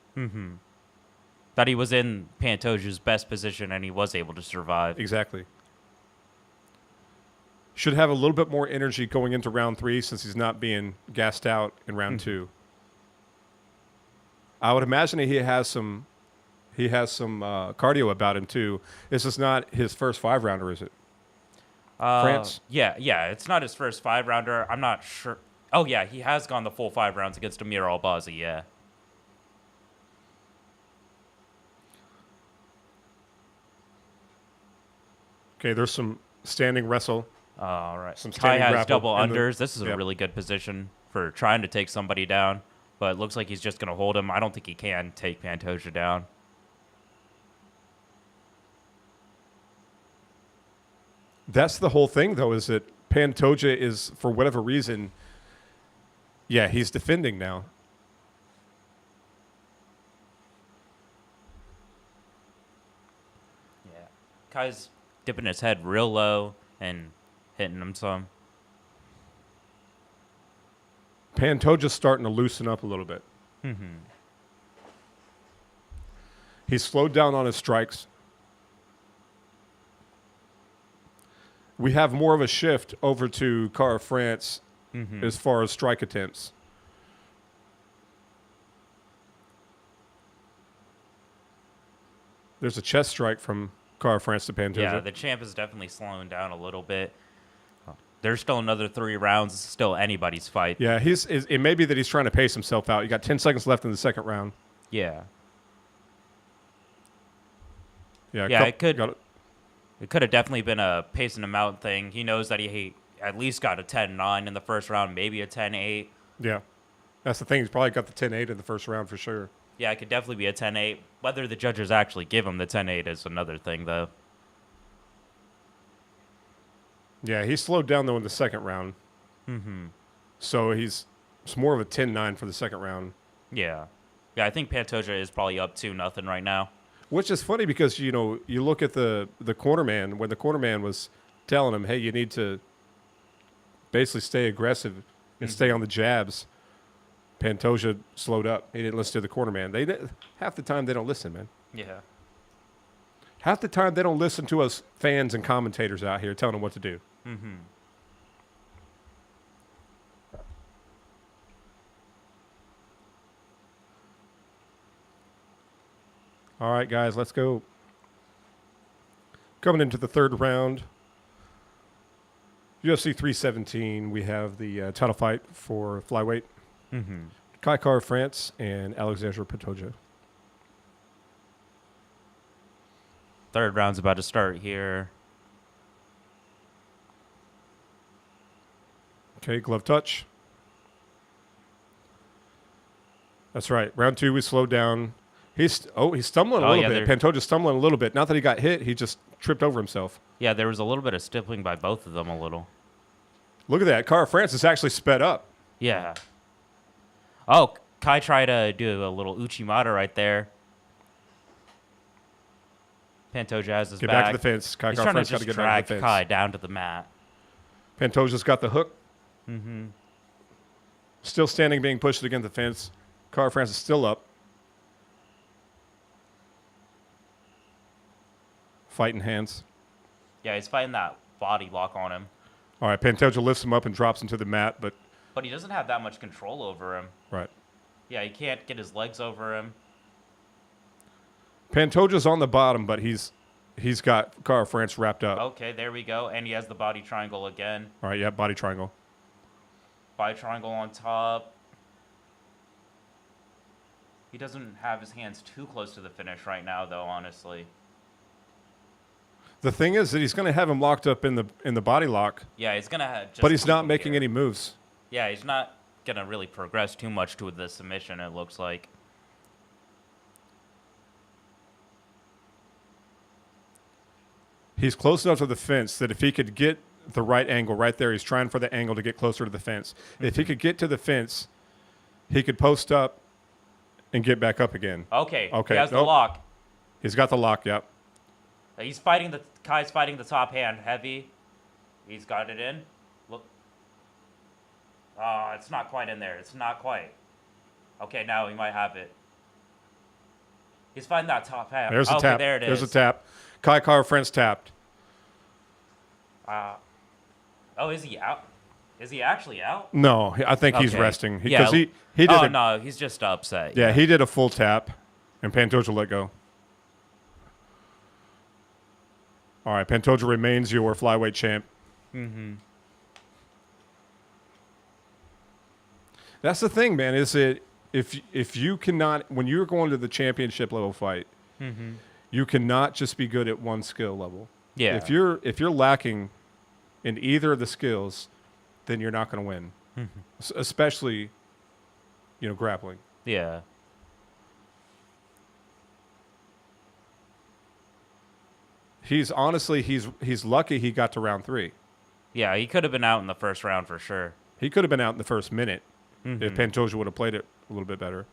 That he was in Pantoja's best position and he was able to survive. Exactly. Should have a little bit more energy going into round 3 since he's not being gassed out in round 2. I would imagine that he has some cardio about him too. This is not his first 5-rounder, is it? France? Yeah, it's not his first 5-rounder. I'm not sure. Oh, yeah, he has gone the full 5 rounds against Amir Albazi, yeah. Okay, there's some standing wrestle. All right. Some Kai standing has grapple double in the- unders. This is a yep. really good position for trying to take somebody down, but it looks like he's just going to hold him. I don't think he can take Pantoja down. That's the whole thing, though, is that Pantoja is, for whatever reason, he's defending now. Yeah. Kai's dipping his head real low and hitting him some. Pantoja's starting to loosen up a little bit. He's slowed down on his strikes. We have more of a shift over to Kai France as far as strike attempts. There's a chest strike from Kai France to Pantoja. Yeah, the champ is definitely slowing down a little bit. There's still another 3 rounds. It's still anybody's fight. Yeah, it may be that he's trying to pace himself out. You got 10 seconds left in the second round. Yeah. Yeah, It could have definitely been a pacing him out thing. He knows that he at least got a 10-9 in the first round, maybe a 10-8. Yeah, that's the thing. He's probably got the 10-8 in the first round for sure. Yeah, it could definitely be a 10-8. Whether the judges actually give him the 10-8 is another thing, though. Yeah, he slowed down, though, in the second round. So it's more of a 10-9 for the second round. Yeah. Yeah, I think Pantoja is probably up 2-0 right now. Which is funny because, you look at the cornerman, when the cornerman was telling him, hey, you need to basically stay aggressive and stay on the jabs. Pantoja slowed up. He didn't listen to the cornerman. Half the time they don't listen, man. Yeah. Half the time they don't listen to us fans and commentators out here telling them what to do. All right, guys, let's go. Coming into the third round, UFC 317, we have the title fight for flyweight. Kai Kara France and Alexander Pantoja. Third round's about to start here. Okay, glove touch. That's right. Round 2, we slowed down. He's stumbling a little bit. Pantoja's stumbling a little bit. Not that he got hit, he just tripped over himself. Yeah, there was a little bit of stippling by both of them a little. Look at that. Kara France is actually sped up. Yeah. Oh, Kai tried to do a little Uchimata right there. Pantoja has his Get back. back to the fence. He's trying to just drag Kai down to the mat. Pantoja's got the hook. Still standing, being pushed against the fence. Kara France is still up. Fighting hands. Yeah, he's fighting that body lock on him. All right, Pantoja lifts him up and drops him to the mat, but he doesn't have that much control over him. right. Yeah, he can't get his legs over him. Pantoja's on the bottom, but he's got Kara France wrapped up. Okay, there we go. And he has the body triangle again. All right, yeah, body triangle. Body triangle on top. He doesn't have his hands too close to the finish right now, though, honestly. The thing is that he's going to have him locked up in the body lock. Yeah, he's going to but he's not making any moves. Yeah, he's not going to really progress too much to the submission, it looks like. He's close enough to the fence that if he could get the right angle right there, he's trying for the angle to get closer to the fence. If he could get to the fence, he could post up and get back up again. Okay. He has the lock. He's got the lock, yep. Kai's fighting the top hand heavy. He's got it in. Look. It's not quite in there. It's not quite. Okay, now he might have it. He's fighting that top hand. There's a tap. There it is. There's a tap. Kai Kara France tapped. Is he out? Is he actually out? No, I think he's resting. He did no, he's just upset. Yeah, he did a full tap, and Pantoja let go. All right, Pantoja remains your flyweight champ. That's the thing, man. Is it if you cannot, when you're going to the championship level fight, you cannot just be good at one skill level. Yeah. If you're lacking in either of the skills, then you're not going to win. Especially, grappling. Yeah. He's lucky he got to round 3. Yeah, he could have been out in the first round for sure. He could have been out in the first minute if Pantoja would have played it a little bit better.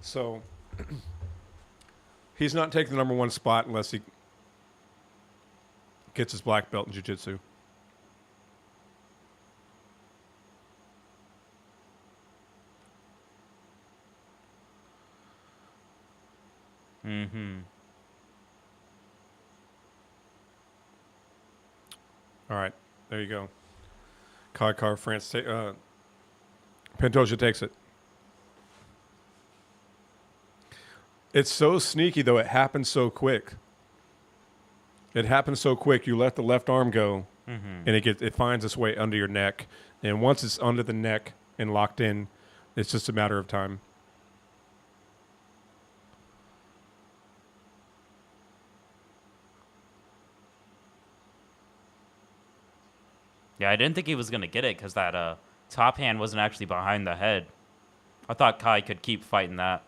So he's not taking the number 1 spot unless he gets his black belt in jiu-jitsu. All right, there you go. Kai Kara France. Pantoja takes it. It's so sneaky, though. It happens so quick. It happens so quick. You let the left arm go, and it finds its way under your neck. And once it's under the neck and locked in, it's just a matter of time. Yeah, I didn't think he was going to get it because that top hand wasn't actually behind the head. I thought Kai could keep fighting that.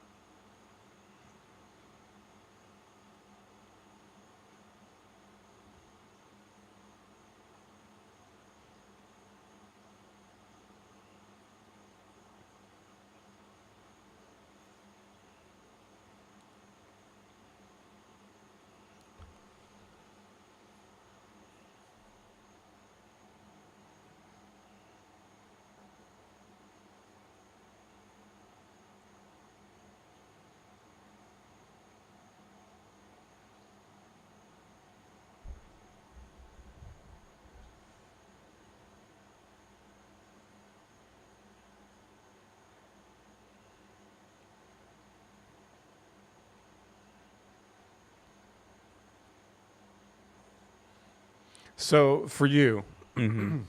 So for you, Mm-hmm.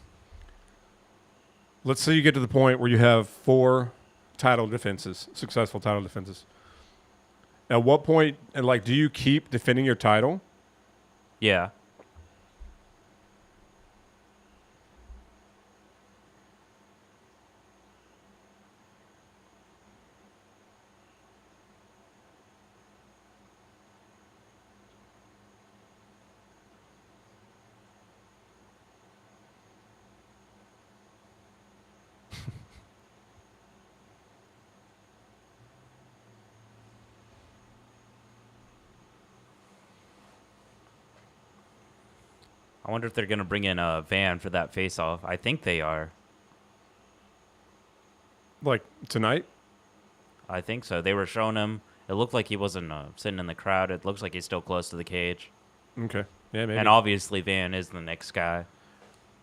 let's say you get to the point where you have 4 title defenses, successful title defenses. At what point, and like, do you keep defending your title? Yeah. I wonder if they're going to bring in a Van for that face-off. I think they are. Like tonight? I think so. They were showing him. It looked like he wasn't sitting in the crowd. It looks like he's still close to the cage. Okay. Yeah, maybe. And obviously Van is the next guy.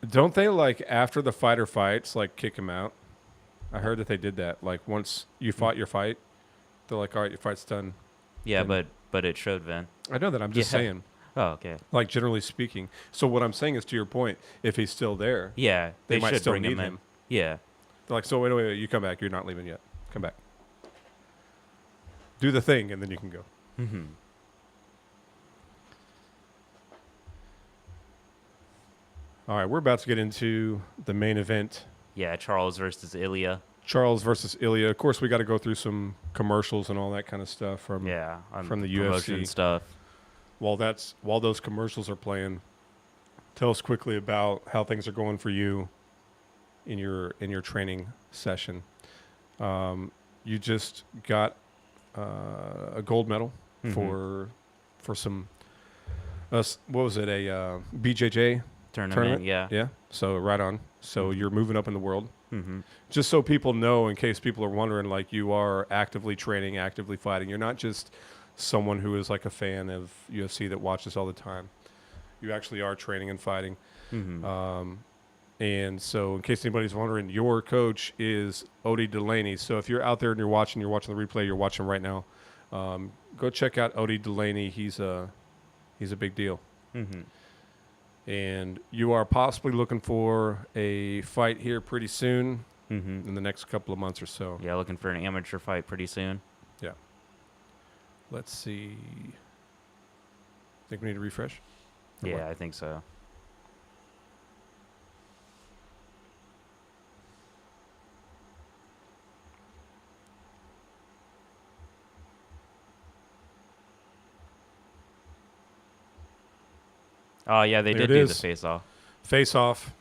Don't they, like, after the fighter fights, like, kick him out? I heard that they did that. Like, once you fought your fight, they're like, all right, your fight's done. Yeah, Then- but it showed Van. I know that. I'm just Yeah. saying. Oh, okay. Like, generally speaking. So what I'm saying is, to your point, if he's still there, Yeah, They they might should still bring need him in. him. Yeah. they're like, so wait, you come back. You're not leaving yet. Come back. Do the thing, and then you can go. Mm-hmm. All right, we're about to get into the main event. Yeah, Charles versus Ilya. Charles versus Ilya. Of course, we got to go through some commercials and all that kind of stuff from Yeah, on from the promotion UFC. stuff. While those commercials are playing, tell us quickly about how things are going for you in your training session. You just got a gold medal for some what was it, a BJJ Tournament, yeah. Yeah. So right on. So you're moving up in the world. Mm-hmm. Just so people know, in case people are wondering, like, you are actively training, actively fighting. You're not just someone who is like a fan of UFC that watches all the time. You actually are training and fighting. Mm-hmm. And so in case anybody's wondering, your coach is Odie Delaney. So if you're out there and you're watching the replay, you're watching right now, go check out Odie Delaney. He's a big deal. Mm-hmm. And you are possibly looking for a fight here pretty soon Mm-hmm. in the next couple of months or so. Yeah, looking for an amateur fight pretty soon. Yeah. Let's see. Think we need to refresh? Or Yeah, what? I think so. Oh, yeah, they There did it do the is. face-off. Face off.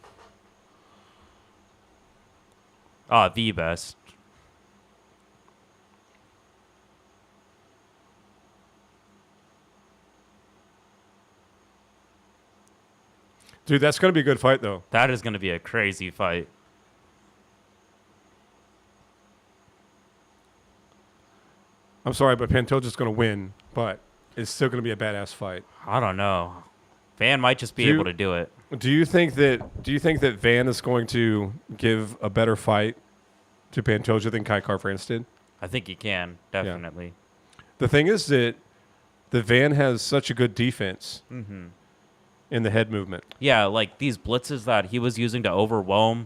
Oh, the best. Dude, that's going to be a good fight, though. That is going to be a crazy fight. I'm sorry, but Pantoja's going to win, but it's still going to be a badass fight. I don't know. Van might just be Do you- able to do it. Do you think that Van is going to give a better fight to Pantoja than Kai Kara-France did? I think he can, definitely. The thing is that the Van has such a good defense Mm-hmm. in the head movement. Yeah, like these blitzes that he was using to overwhelm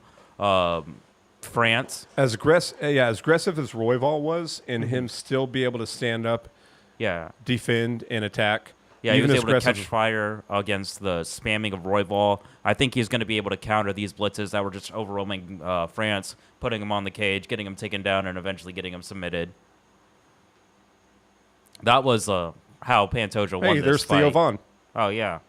France. As aggressive as Royval was, and him still be able to stand up, Yeah. defend, and attack. Yeah, he even was as able to catch aggressive- fire against the spamming of Royval. I think he's going to be able to counter these blitzes that were just overwhelming France, putting him on the cage, getting him taken down, and eventually getting him submitted. That was how Pantoja won Hey, this there's fight. Theo Vaughn. Oh, yeah.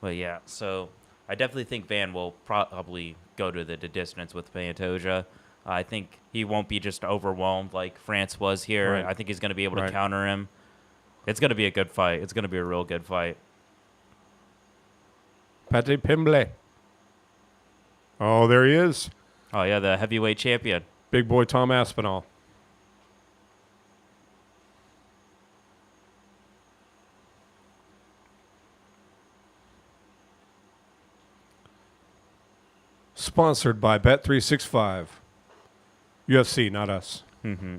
But, yeah, so I definitely think Van will probably go to the distance with Pantoja. I think he won't be just overwhelmed like France was here. Right. I think he's going to be able to Right. counter him. It's going to be a good fight. It's going to be a real good fight. Pate Pimble. Oh, there he is. Oh, yeah, the heavyweight champion. Big boy Tom Aspinall. Sponsored by Bet365. UFC, not us. Mm-hmm.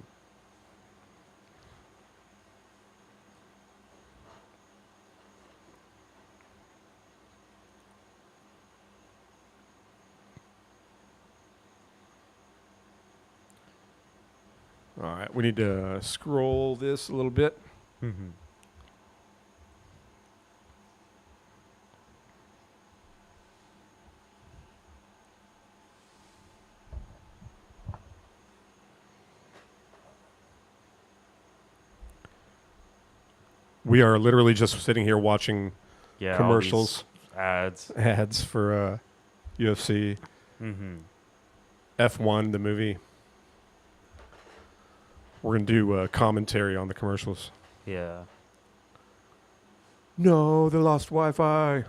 All right, we need to scroll this a little bit. Mm-hmm. We are literally just sitting here watching Yeah, all commercials, these ads. ads for UFC, Mm-hmm. F1, the movie. We're going to do commentary on the commercials. Yeah. No, they lost Wi-Fi.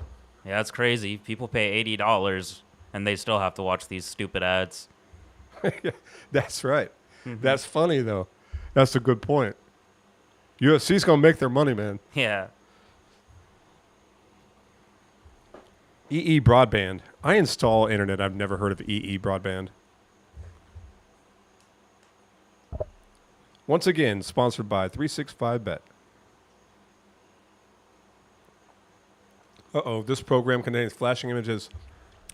Yeah, it's crazy. People pay $80 and they still have to watch these stupid ads. That's right. Mhm. That's funny, though. That's a good point. UFC's going to make their money, man. Yeah. EE Broadband. I install internet. I've never heard of EE Broadband. Once again, sponsored by 365Bet. Uh-oh, this program contains flashing images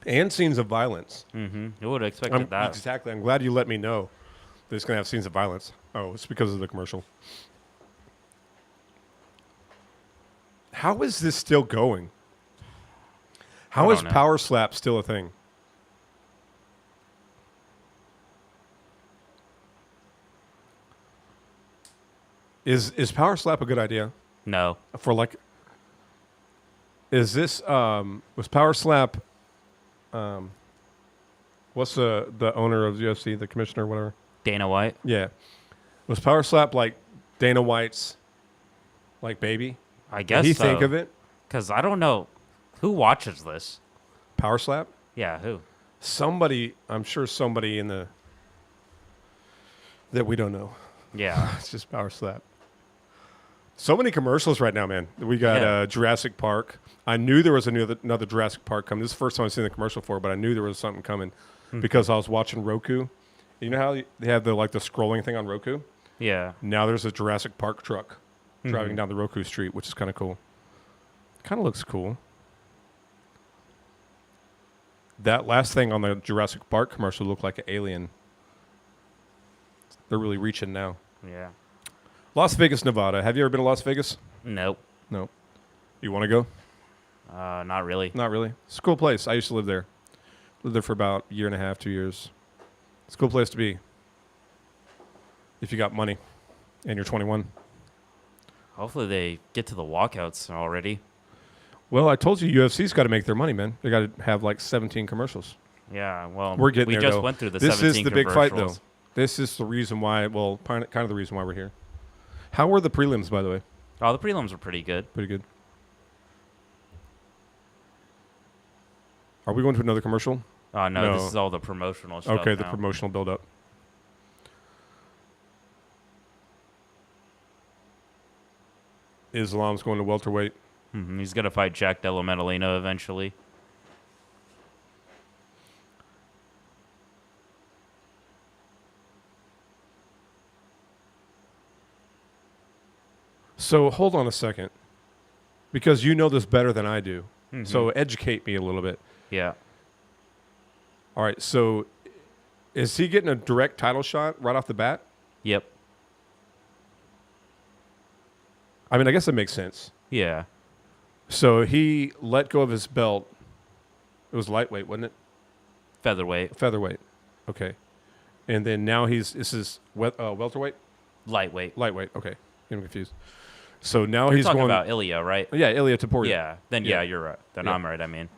and scenes of violence. Mm-hmm. You would have expected that. Exactly. I'm glad you let me know that it's going to have scenes of violence. Oh, it's because of the commercial. How is this still going? How I is don't know. Power Slap still a thing? Is Power Slap a good idea No. for like? Is this was Power Slap? What's the owner of UFC, the commissioner, whatever? Dana White? Yeah, was Power Slap like Dana White's like baby? I Did guess he so. think of it? Because I don't know. Who watches this? Power Slap? Yeah, who? Somebody, I'm sure somebody in the that we don't know. Yeah. It's just Power Slap. So many commercials right now, man. We got Yeah. Jurassic Park. I knew there was another Jurassic Park coming. This is the first time I've seen the commercial for it, but I knew there was something coming because I was watching Roku. You know how they have the scrolling thing on Roku? Yeah. Now there's a Jurassic Park truck driving down the Roku street, which is kind of cool. Kind of looks cool. That last thing on the Jurassic Park commercial looked like an alien. They're really reaching now. Yeah. Las Vegas, Nevada. Have you ever been to Las Vegas? Nope. No. You want to go? Not really. Not really. It's a cool place. I used to live there. Lived there for about a year and a half, 2 years. It's a cool place to be. If you got money and you're 21. Hopefully they get to the walkouts already. Well, I told you UFC's got to make their money, man. They got to have like 17 commercials. Yeah, well, We're getting we there, just though. went through the This 17 is the big fight, though. commercials. This is the reason why, well, kind of the reason why we're here. How were the prelims, by the way? Oh, the prelims were pretty good. Pretty good. Are we going to another commercial? Oh, no, No. this is all the promotional stuff Okay, the now. promotional build-up. Islam's going to welterweight. He's going to fight Jack Della Maddalena eventually. So hold on a second, because you know this better than I do. So educate me a little bit. Yeah. All right, so is he getting a direct title shot right off the bat? Yep. I mean, I guess that makes sense. Yeah. So he let go of his belt. It was lightweight, wasn't it? Featherweight. Featherweight. Okay. And then now this is welterweight? Lightweight. Lightweight. Okay. I'm confused. So now You're he's talking going about Ilya, right? Yeah, Ilya Taporia. Yeah. Then, Yeah. yeah, you're right. Then Yeah. I'm right, I mean.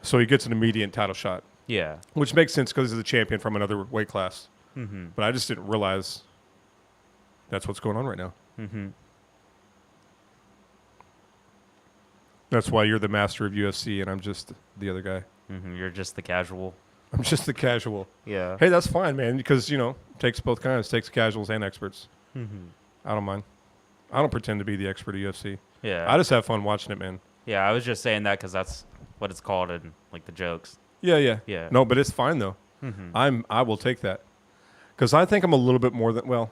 So he gets an immediate title shot, Yeah. which makes sense because he's a champion from another weight class. But I just didn't realize that's what's going on right now. That's why you're the master of UFC and I'm just the other guy. You're just the casual. I'm just the casual. Yeah. Hey, that's fine, man, because, takes both kinds. Takes casuals and experts. I don't mind. I don't pretend to be the expert of UFC. Yeah. I just have fun watching it, man. Yeah, I was just saying that because that's what it's called in, like, the jokes. Yeah. Yeah. No, but it's fine, though. I will take that. Because I think I'm a little bit more than, well,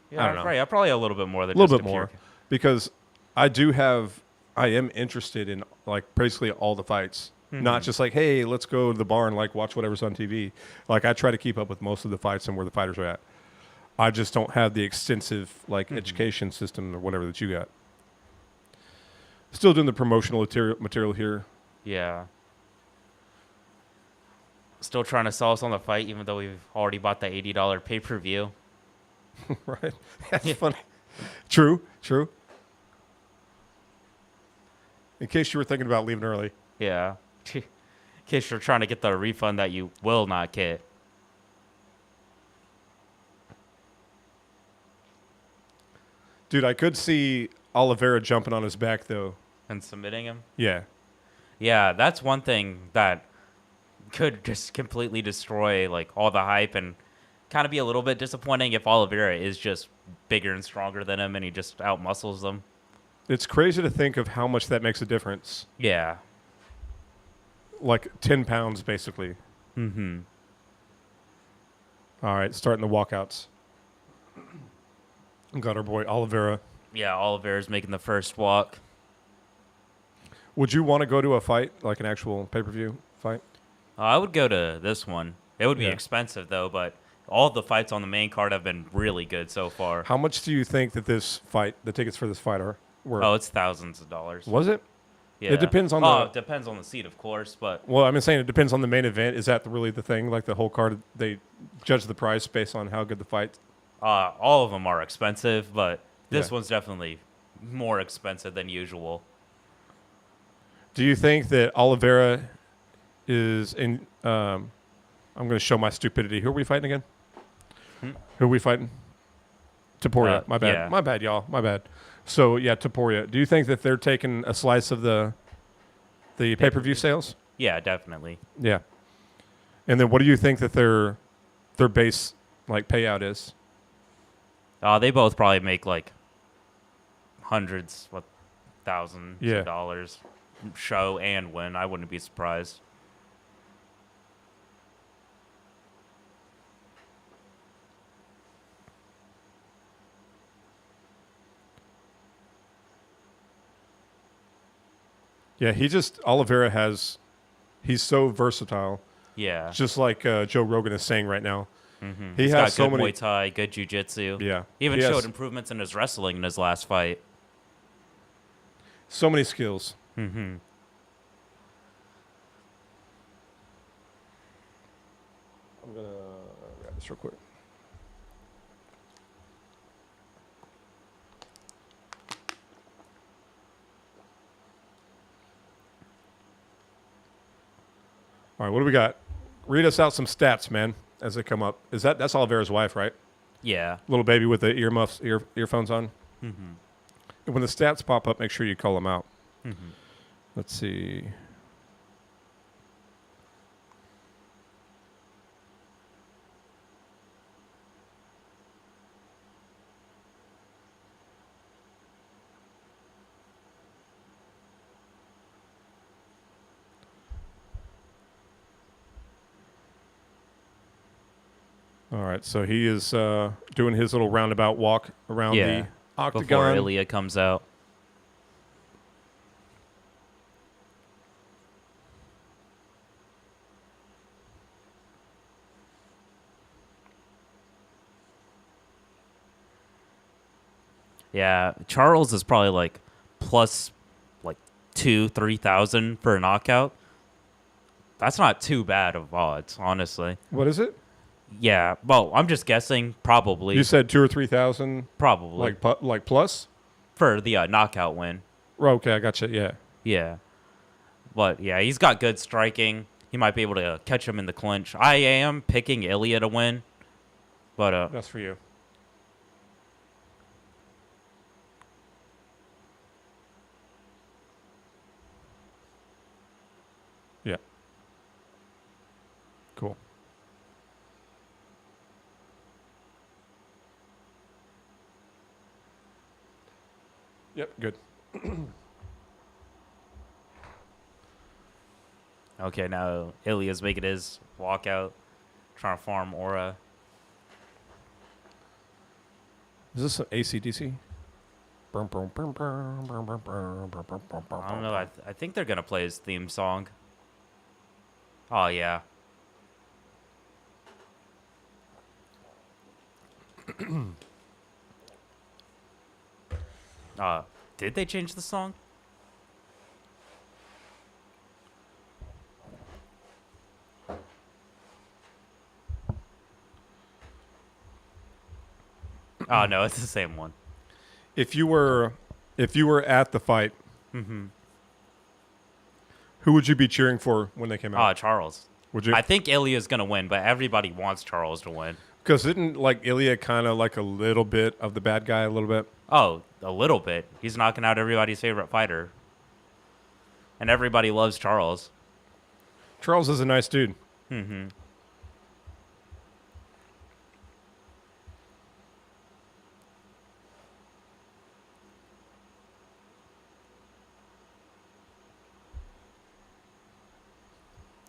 Yeah, I don't know. Right. I'm probably a little bit more than a little just bit a more. pure- Because I am interested in, like, basically all the fights. Not just like, hey, let's go to the bar and, like, watch whatever's on TV. Like, I try to keep up with most of the fights and where the fighters are at. I just don't have the extensive education system or whatever that you got. Still doing the promotional material here. Yeah. Still trying to sell us on the fight, even though we've already bought the $80 pay-per-view. Right? That's funny. True. In case you were thinking about leaving early. Yeah. In case you're trying to get the refund that you will not get. Dude, I could see Oliveira jumping on his back, though. And submitting him? Yeah. Yeah, that's one thing that could just completely destroy like all the hype and kind of be a little bit disappointing if Oliveira is just bigger and stronger than him and he just outmuscles them. It's crazy to think of how much that makes a difference. Yeah. Like 10 pounds, basically. Mm-hmm. All right, starting the walkouts. Got our boy Oliveira. Yeah, Oliveira's making the first walk. Would you want to go to a fight, like an actual pay-per-view fight? I would go to this one. It would be Yeah. expensive, though, but all the fights on the main card have been really good so far. How much do you think that this fight, the tickets for this fight were? Oh, it's thousands of dollars. Was it? Yeah. It depends on it depends on the seat, of course, but Well, I'm saying it depends on the main event. Is that really the thing? Like the whole card, they judge the price based on how good the fight. all of them are expensive, but this Yeah. one's definitely more expensive than usual. Do you think that Oliveira is in? I'm going to show my stupidity. Who are we fighting again? Who are we fighting? Taporia. My bad. yeah. My bad, y'all. My bad. So yeah, Taporia. Do you think that they're taking a slice of the pay-per-view sales? Yeah, definitely. Yeah. And then what do you think that their base payout is? They both probably make like hundreds, thousands Yeah. of dollars show and win. I wouldn't be surprised. Yeah, Oliveira he's so versatile. Yeah. Just like Joe Rogan is saying right now. Mm-hmm. He He's has got so good many. Muay Thai, good jiu-jitsu. Yeah. Even He has showed improvements in his wrestling in his last fight. so many skills. Mm-hmm. I'm going to grab this real quick. All right, what do we got? Read us out some stats, man, as they come up. That's Oliveira's wife, right? Yeah. Little baby with the earphones on. Mm-hmm. And when the stats pop up, make sure you call them out. Mm-hmm. Let's see. All right, so he is doing his little roundabout walk around Yeah. the octagon. Before Ilya comes out. Yeah, Charles is probably like plus like 2,000-3,000 for a knockout. That's not too bad of odds, honestly. What is it? Yeah, well, I'm just guessing. Probably. You said 2,000 or 3,000, Probably. like plus. For the knockout win. Oh, okay, I got you. Yeah. Yeah. But, yeah, he's got good striking. He might be able to catch him in the clinch. I am picking Ilya to win. But, That's for you. Yeah. Cool. Yep, good. okay, now Ilya's making his walkout. Trying to farm Aura. Is this an ACDC? I don't know. I think they're going to play his theme song. Oh, yeah. Did they change the song? Oh no, it's the same one. If you were at the fight, Mm-hmm. who would you be cheering for when they came out? Charles. Would you? I think Ilya's gonna win, but everybody wants Charles to win. Because isn't like Ilya kind of like a little bit of the bad guy, a little bit? Oh, a little bit. He's knocking out everybody's favorite fighter, and everybody loves Charles. Charles is a nice dude. Mm-hmm.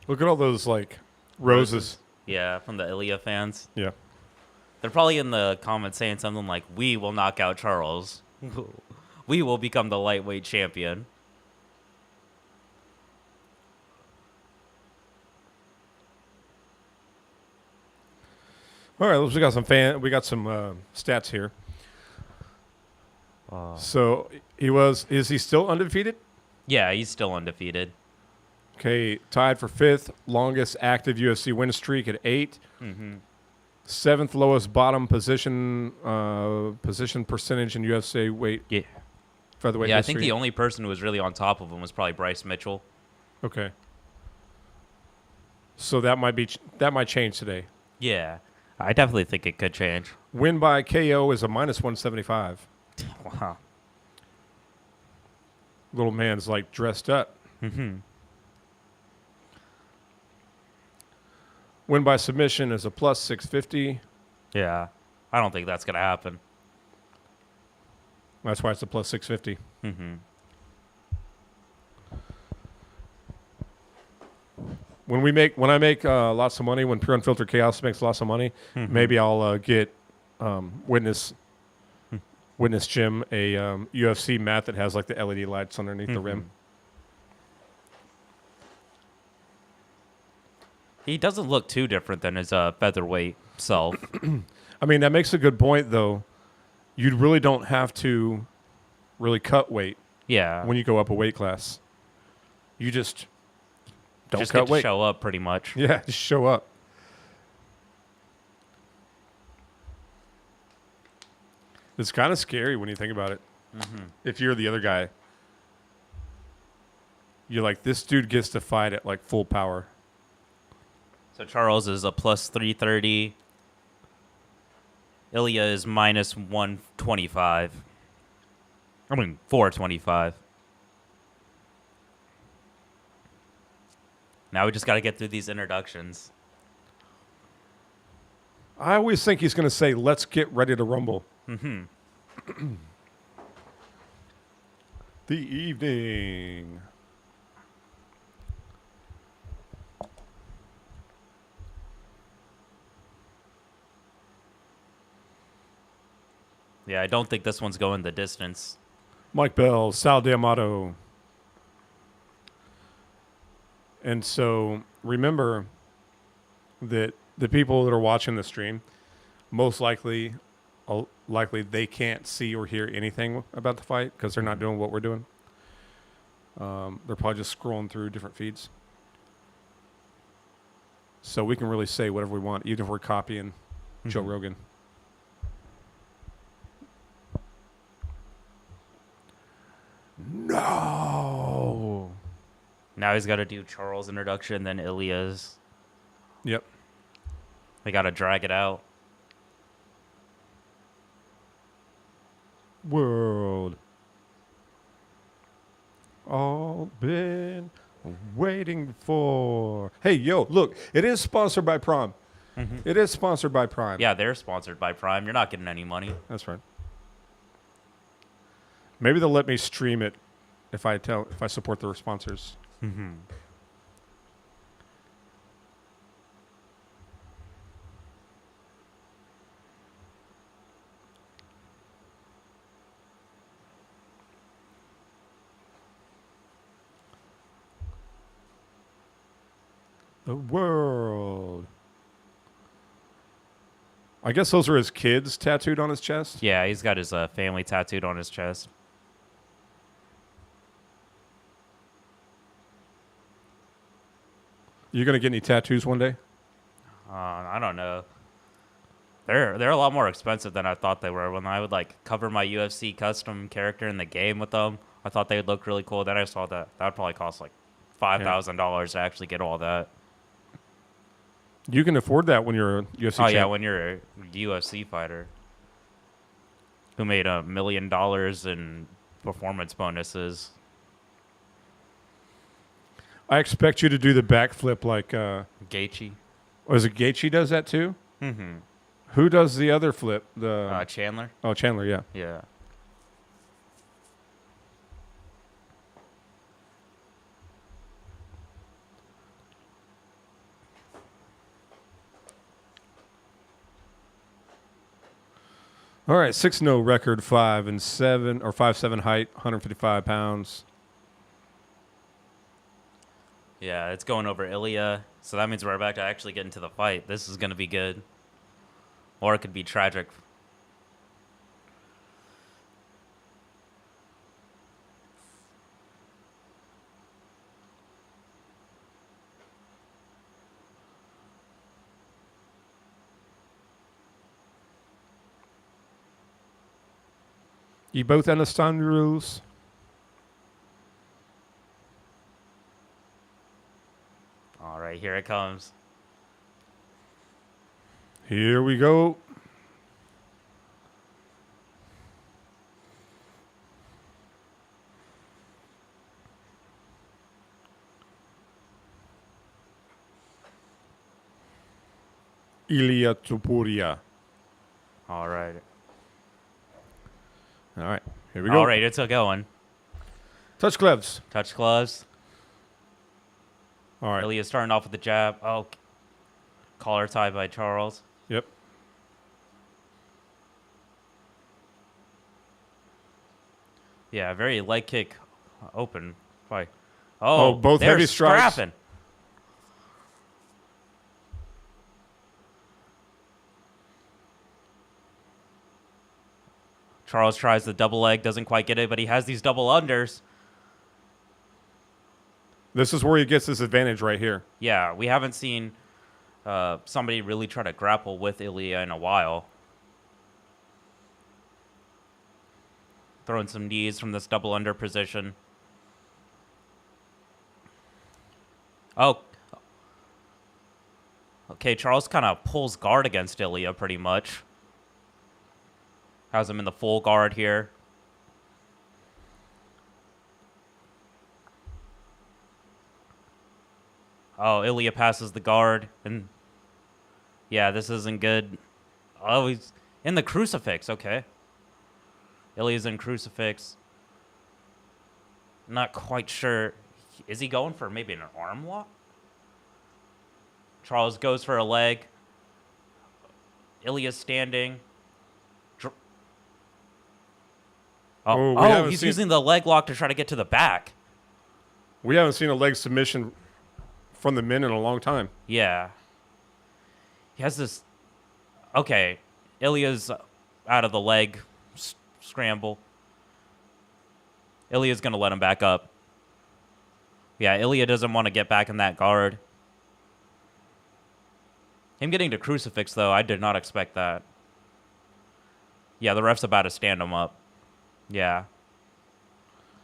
Look at all those like roses. Yeah, from the Ilya fans. Yeah. They're probably in the comments saying something like, "We will knock out Charles. We will become the lightweight champion." All right, we got some stats here. So is he still undefeated? Yeah, he's still undefeated. Okay, tied for 5th longest active UFC win streak at 8. Mm-hmm. 7th lowest bottom position percentage in UFC Yeah. featherweight Yeah, I history. think the only person who was really on top of him was probably Bryce Mitchell. Okay. So that might change today. Yeah, I definitely think it could change. Win by KO is a minus 175. Wow. Little man's like dressed up. Mm-hmm. Win by submission is a plus 650. Yeah, I don't think that's gonna happen. That's why it's a plus 650. Mm-hmm. When I make lots of money, when Pure Unfiltered Chaos makes lots of money, maybe I'll get Witness Jim a UFC mat that has like the LED lights underneath the rim. He doesn't look too different than his featherweight self. I mean, that makes a good point, though. You really don't have to really cut weight Yeah, when you go up a weight class. You just don't just cut get to weight. show up pretty much. Yeah, just show up. It's kind of scary when you think about it. If you're the other guy, you're like, this dude gets to fight at like full power. So Charles is a plus 330. Ilya is minus 125. I mean, 425. Now we just got to get through these introductions. I always think he's going to say, let's get ready to rumble. The evening. Yeah, I don't think this one's going the distance. Mike Bell, Sal D'Amato. And so remember that the people that are watching the stream, most likely they can't see or hear anything about the fight because they're not doing what we're doing. They're probably just scrolling through different feeds. So we can really say whatever we want, even if we're copying Joe Rogan. No. Now he's got to do Charles' introduction, then Ilya's. Yep. They got to drag it out. World. All been waiting for. Hey, yo, look, it is sponsored by Prime. It is sponsored by Prime. Yeah, they're sponsored by Prime. You're not getting any money. That's right. Maybe they'll let me stream it if I support their sponsors. The world. I guess those are his kids tattooed on his chest. Yeah, he's got his family tattooed on his chest. You gonna get any tattoos one day? I don't know. They're a lot more expensive than I thought they were. When I would like cover my UFC custom character in the game with them, I thought they would look really cool. Then I saw that would probably cost like $5,000 to actually get all that. You can afford that when you're a UFC Oh yeah, champ. when you're a UFC fighter who made $1 million in performance bonuses. I expect you to do the backflip like Gaethje, was it Gaethje does that too? mm-hmm. Who does the other flip? The Chandler. Chandler, yeah. Yeah. All right, 6-0 record, 5'7" or 5'7" height, 155 pounds. Yeah, it's going over Ilya, so that means we're about to actually get into the fight. This is going to be good. Or it could be tragic. You both understand the rules? All right, here it comes. Here we go. Ilya Tupuria. All right. All right, here we go. All right, it's a going. Touch gloves. Touch gloves. All right. Ilya's starting off with the jab. Oh, collar tie by Charles. Yep. Yeah, very leg kick open fight. Oh, both they're heavy strikes. scrapping. Charles tries the double leg, doesn't quite get it, but he has these double unders. This is where he gets his advantage right here. Yeah, we haven't seen somebody really try to grapple with Ilya in a while. Throwing some knees from this double under position. Oh. Okay, Charles kind of pulls guard against Ilya pretty much. Has him in the full guard here. Oh, Ilya passes the guard. And yeah, this isn't good. Oh, he's in the crucifix. Okay. Ilya's in crucifix. Not quite sure. Is he going for maybe an arm lock? Charles goes for a leg. Ilya's standing. He's using the leg lock to try to get to the back. We haven't seen a leg submission from the men in a long time. Yeah. He has this... Okay. Ilya's out of the leg scramble. Ilya's going to let him back up. Yeah, Ilya doesn't want to get back in that guard. Him getting to crucifix, though, I did not expect that. Yeah, the ref's about to stand him up. Yeah.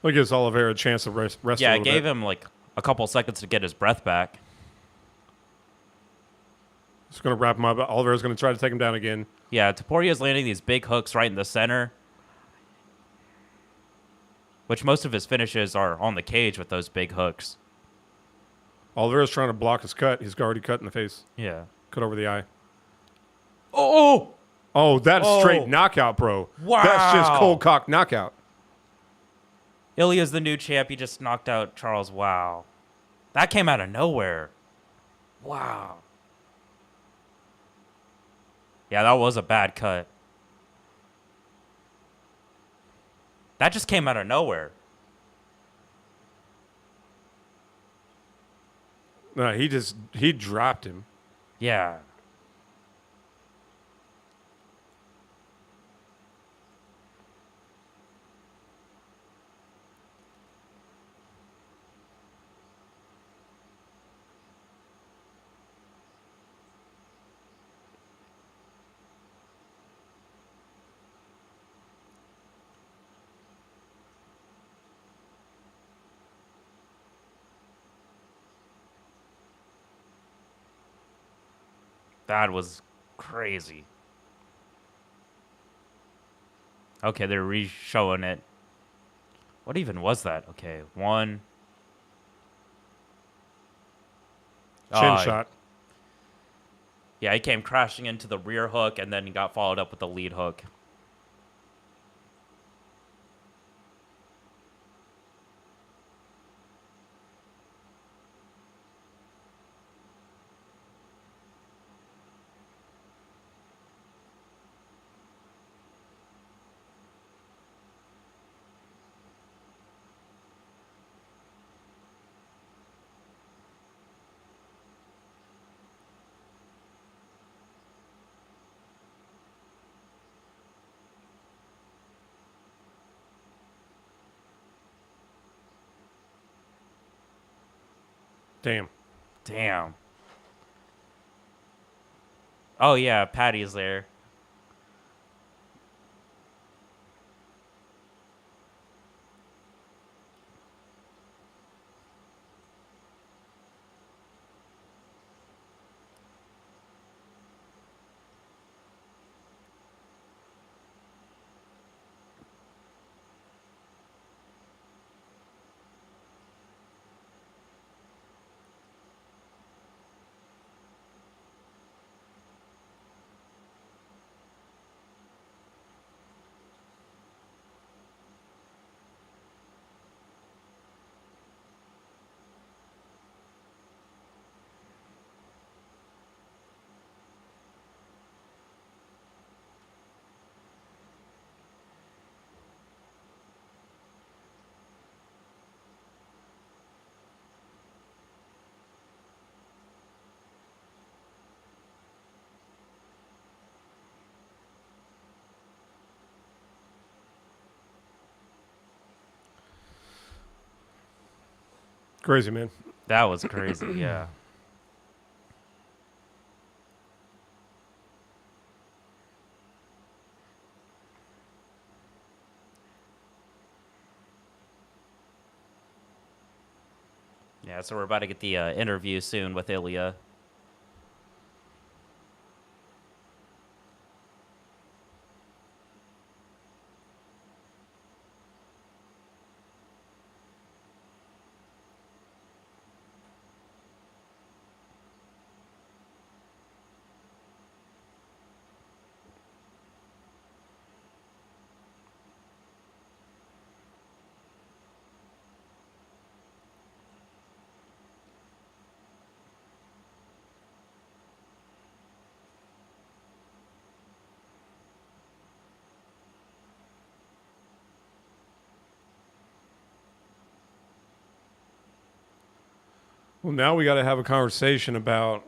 That gives Oliveira a chance to rest a Yeah, it little gave bit. him like a couple seconds to get his breath back. It's going to wrap him up. Oliveira's going to try to take him down again. Yeah, Topuria's landing these big hooks right in the center. Which most of his finishes are on the cage with those big hooks. Oliveira's trying to block his cut. He's already cut in the face. Yeah. Cut over the eye. Oh! Oh, that's straight knockout, bro. Wow. That's just cold cock knockout. Ilya's the new champ. He just knocked out Charles. Wow. That came out of nowhere. Wow. Yeah, that was a bad cut. That just came out of nowhere. No, he dropped him. Yeah. That was crazy. Okay, they're re-showing it. What even was that? Okay, one. Chin Uh, shot. yeah, he came crashing into the rear hook, and then he got followed up with the lead hook. Damn. Damn. Oh yeah, Patty's there. Crazy, man. That was crazy. Yeah. Yeah, so we're about to get the interview soon with Ilya. Well, now we got to have a conversation about,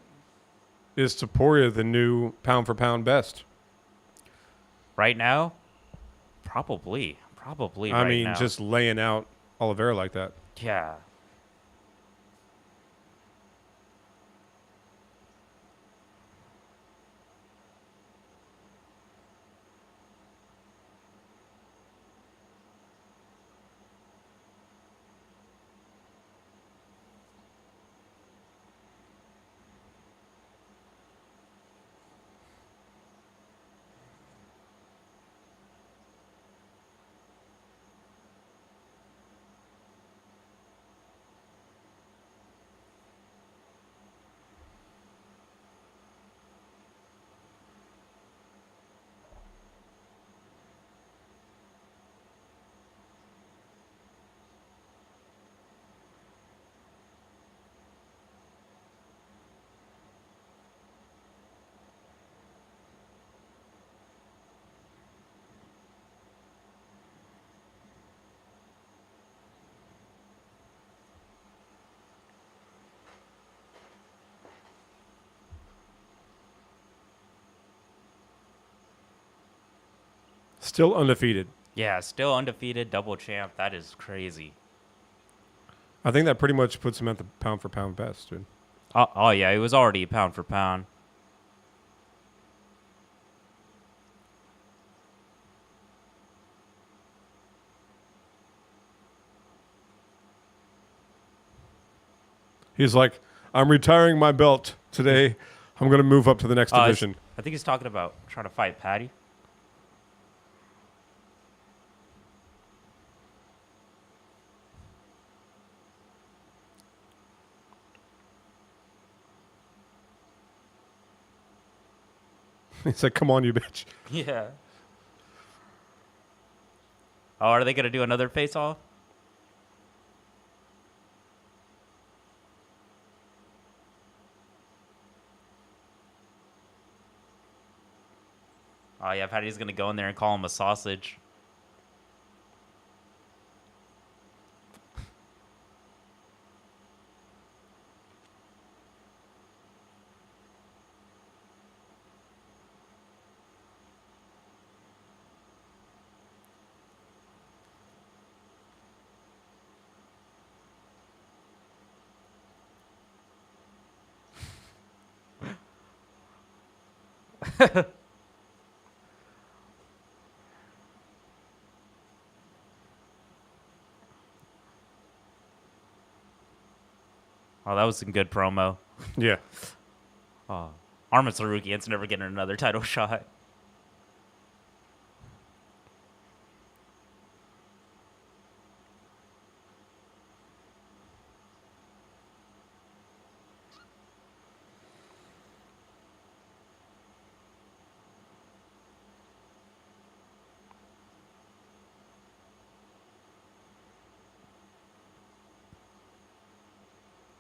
is Taporia the new pound for pound best? Right now, probably I right mean, now. just laying out Oliveira like that. Yeah. Still undefeated. Yeah, still undefeated, double champ. That is crazy. I think that pretty much puts him at the pound for pound best, dude. Oh yeah, it was already pound for pound. He's like, I'm retiring my belt today. I'm going to move up to the next division. I think he's talking about trying to fight Patty. He's like, come on, you bitch. Yeah. Oh, are they going to do another face-off? Oh, yeah, Patty's going to go in there and call him a sausage. Oh, that was some good promo. Yeah. Oh, Arman Sarukian's never getting another title shot.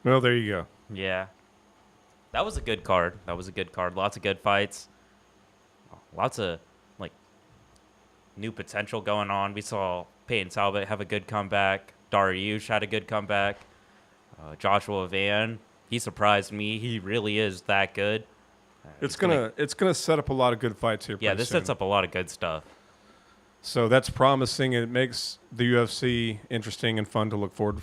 Well, there you go. Yeah. That was a good card. Lots of good fights. Lots of, like, new potential going on. We saw Peyton Talbot have a good comeback. Dariush had a good comeback. Joshua Van, he surprised me. He really is that good. It's gonna set up a lot of good fights here. Yeah, pretty this soon. sets up a lot of good stuff. So that's promising. It makes the UFC interesting and fun to look forward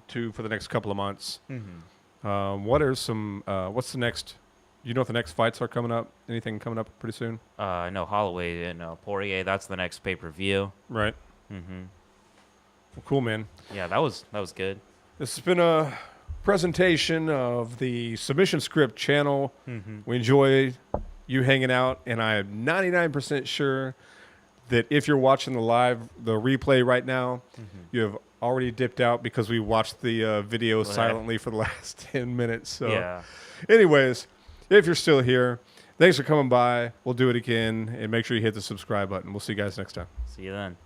to for the next couple of months. Mm-hmm. What are some? What's the next? You know if the next fights are coming up? Anything coming up pretty soon? I know Holloway and Poirier. That's the next pay-per-view. Right. Mm-hmm. Well, cool, man. Yeah, that was good. This has been a presentation of the Submission Script channel. Mm-hmm. We enjoy you hanging out, and I am 99% sure that if you're watching the replay right now, you have already dipped out because we watched the video silently for the last 10 minutes. So, Yeah. anyways, if you're still here, thanks for coming by. We'll do it again, and make sure you hit the subscribe button. We'll see you guys next time. See you then.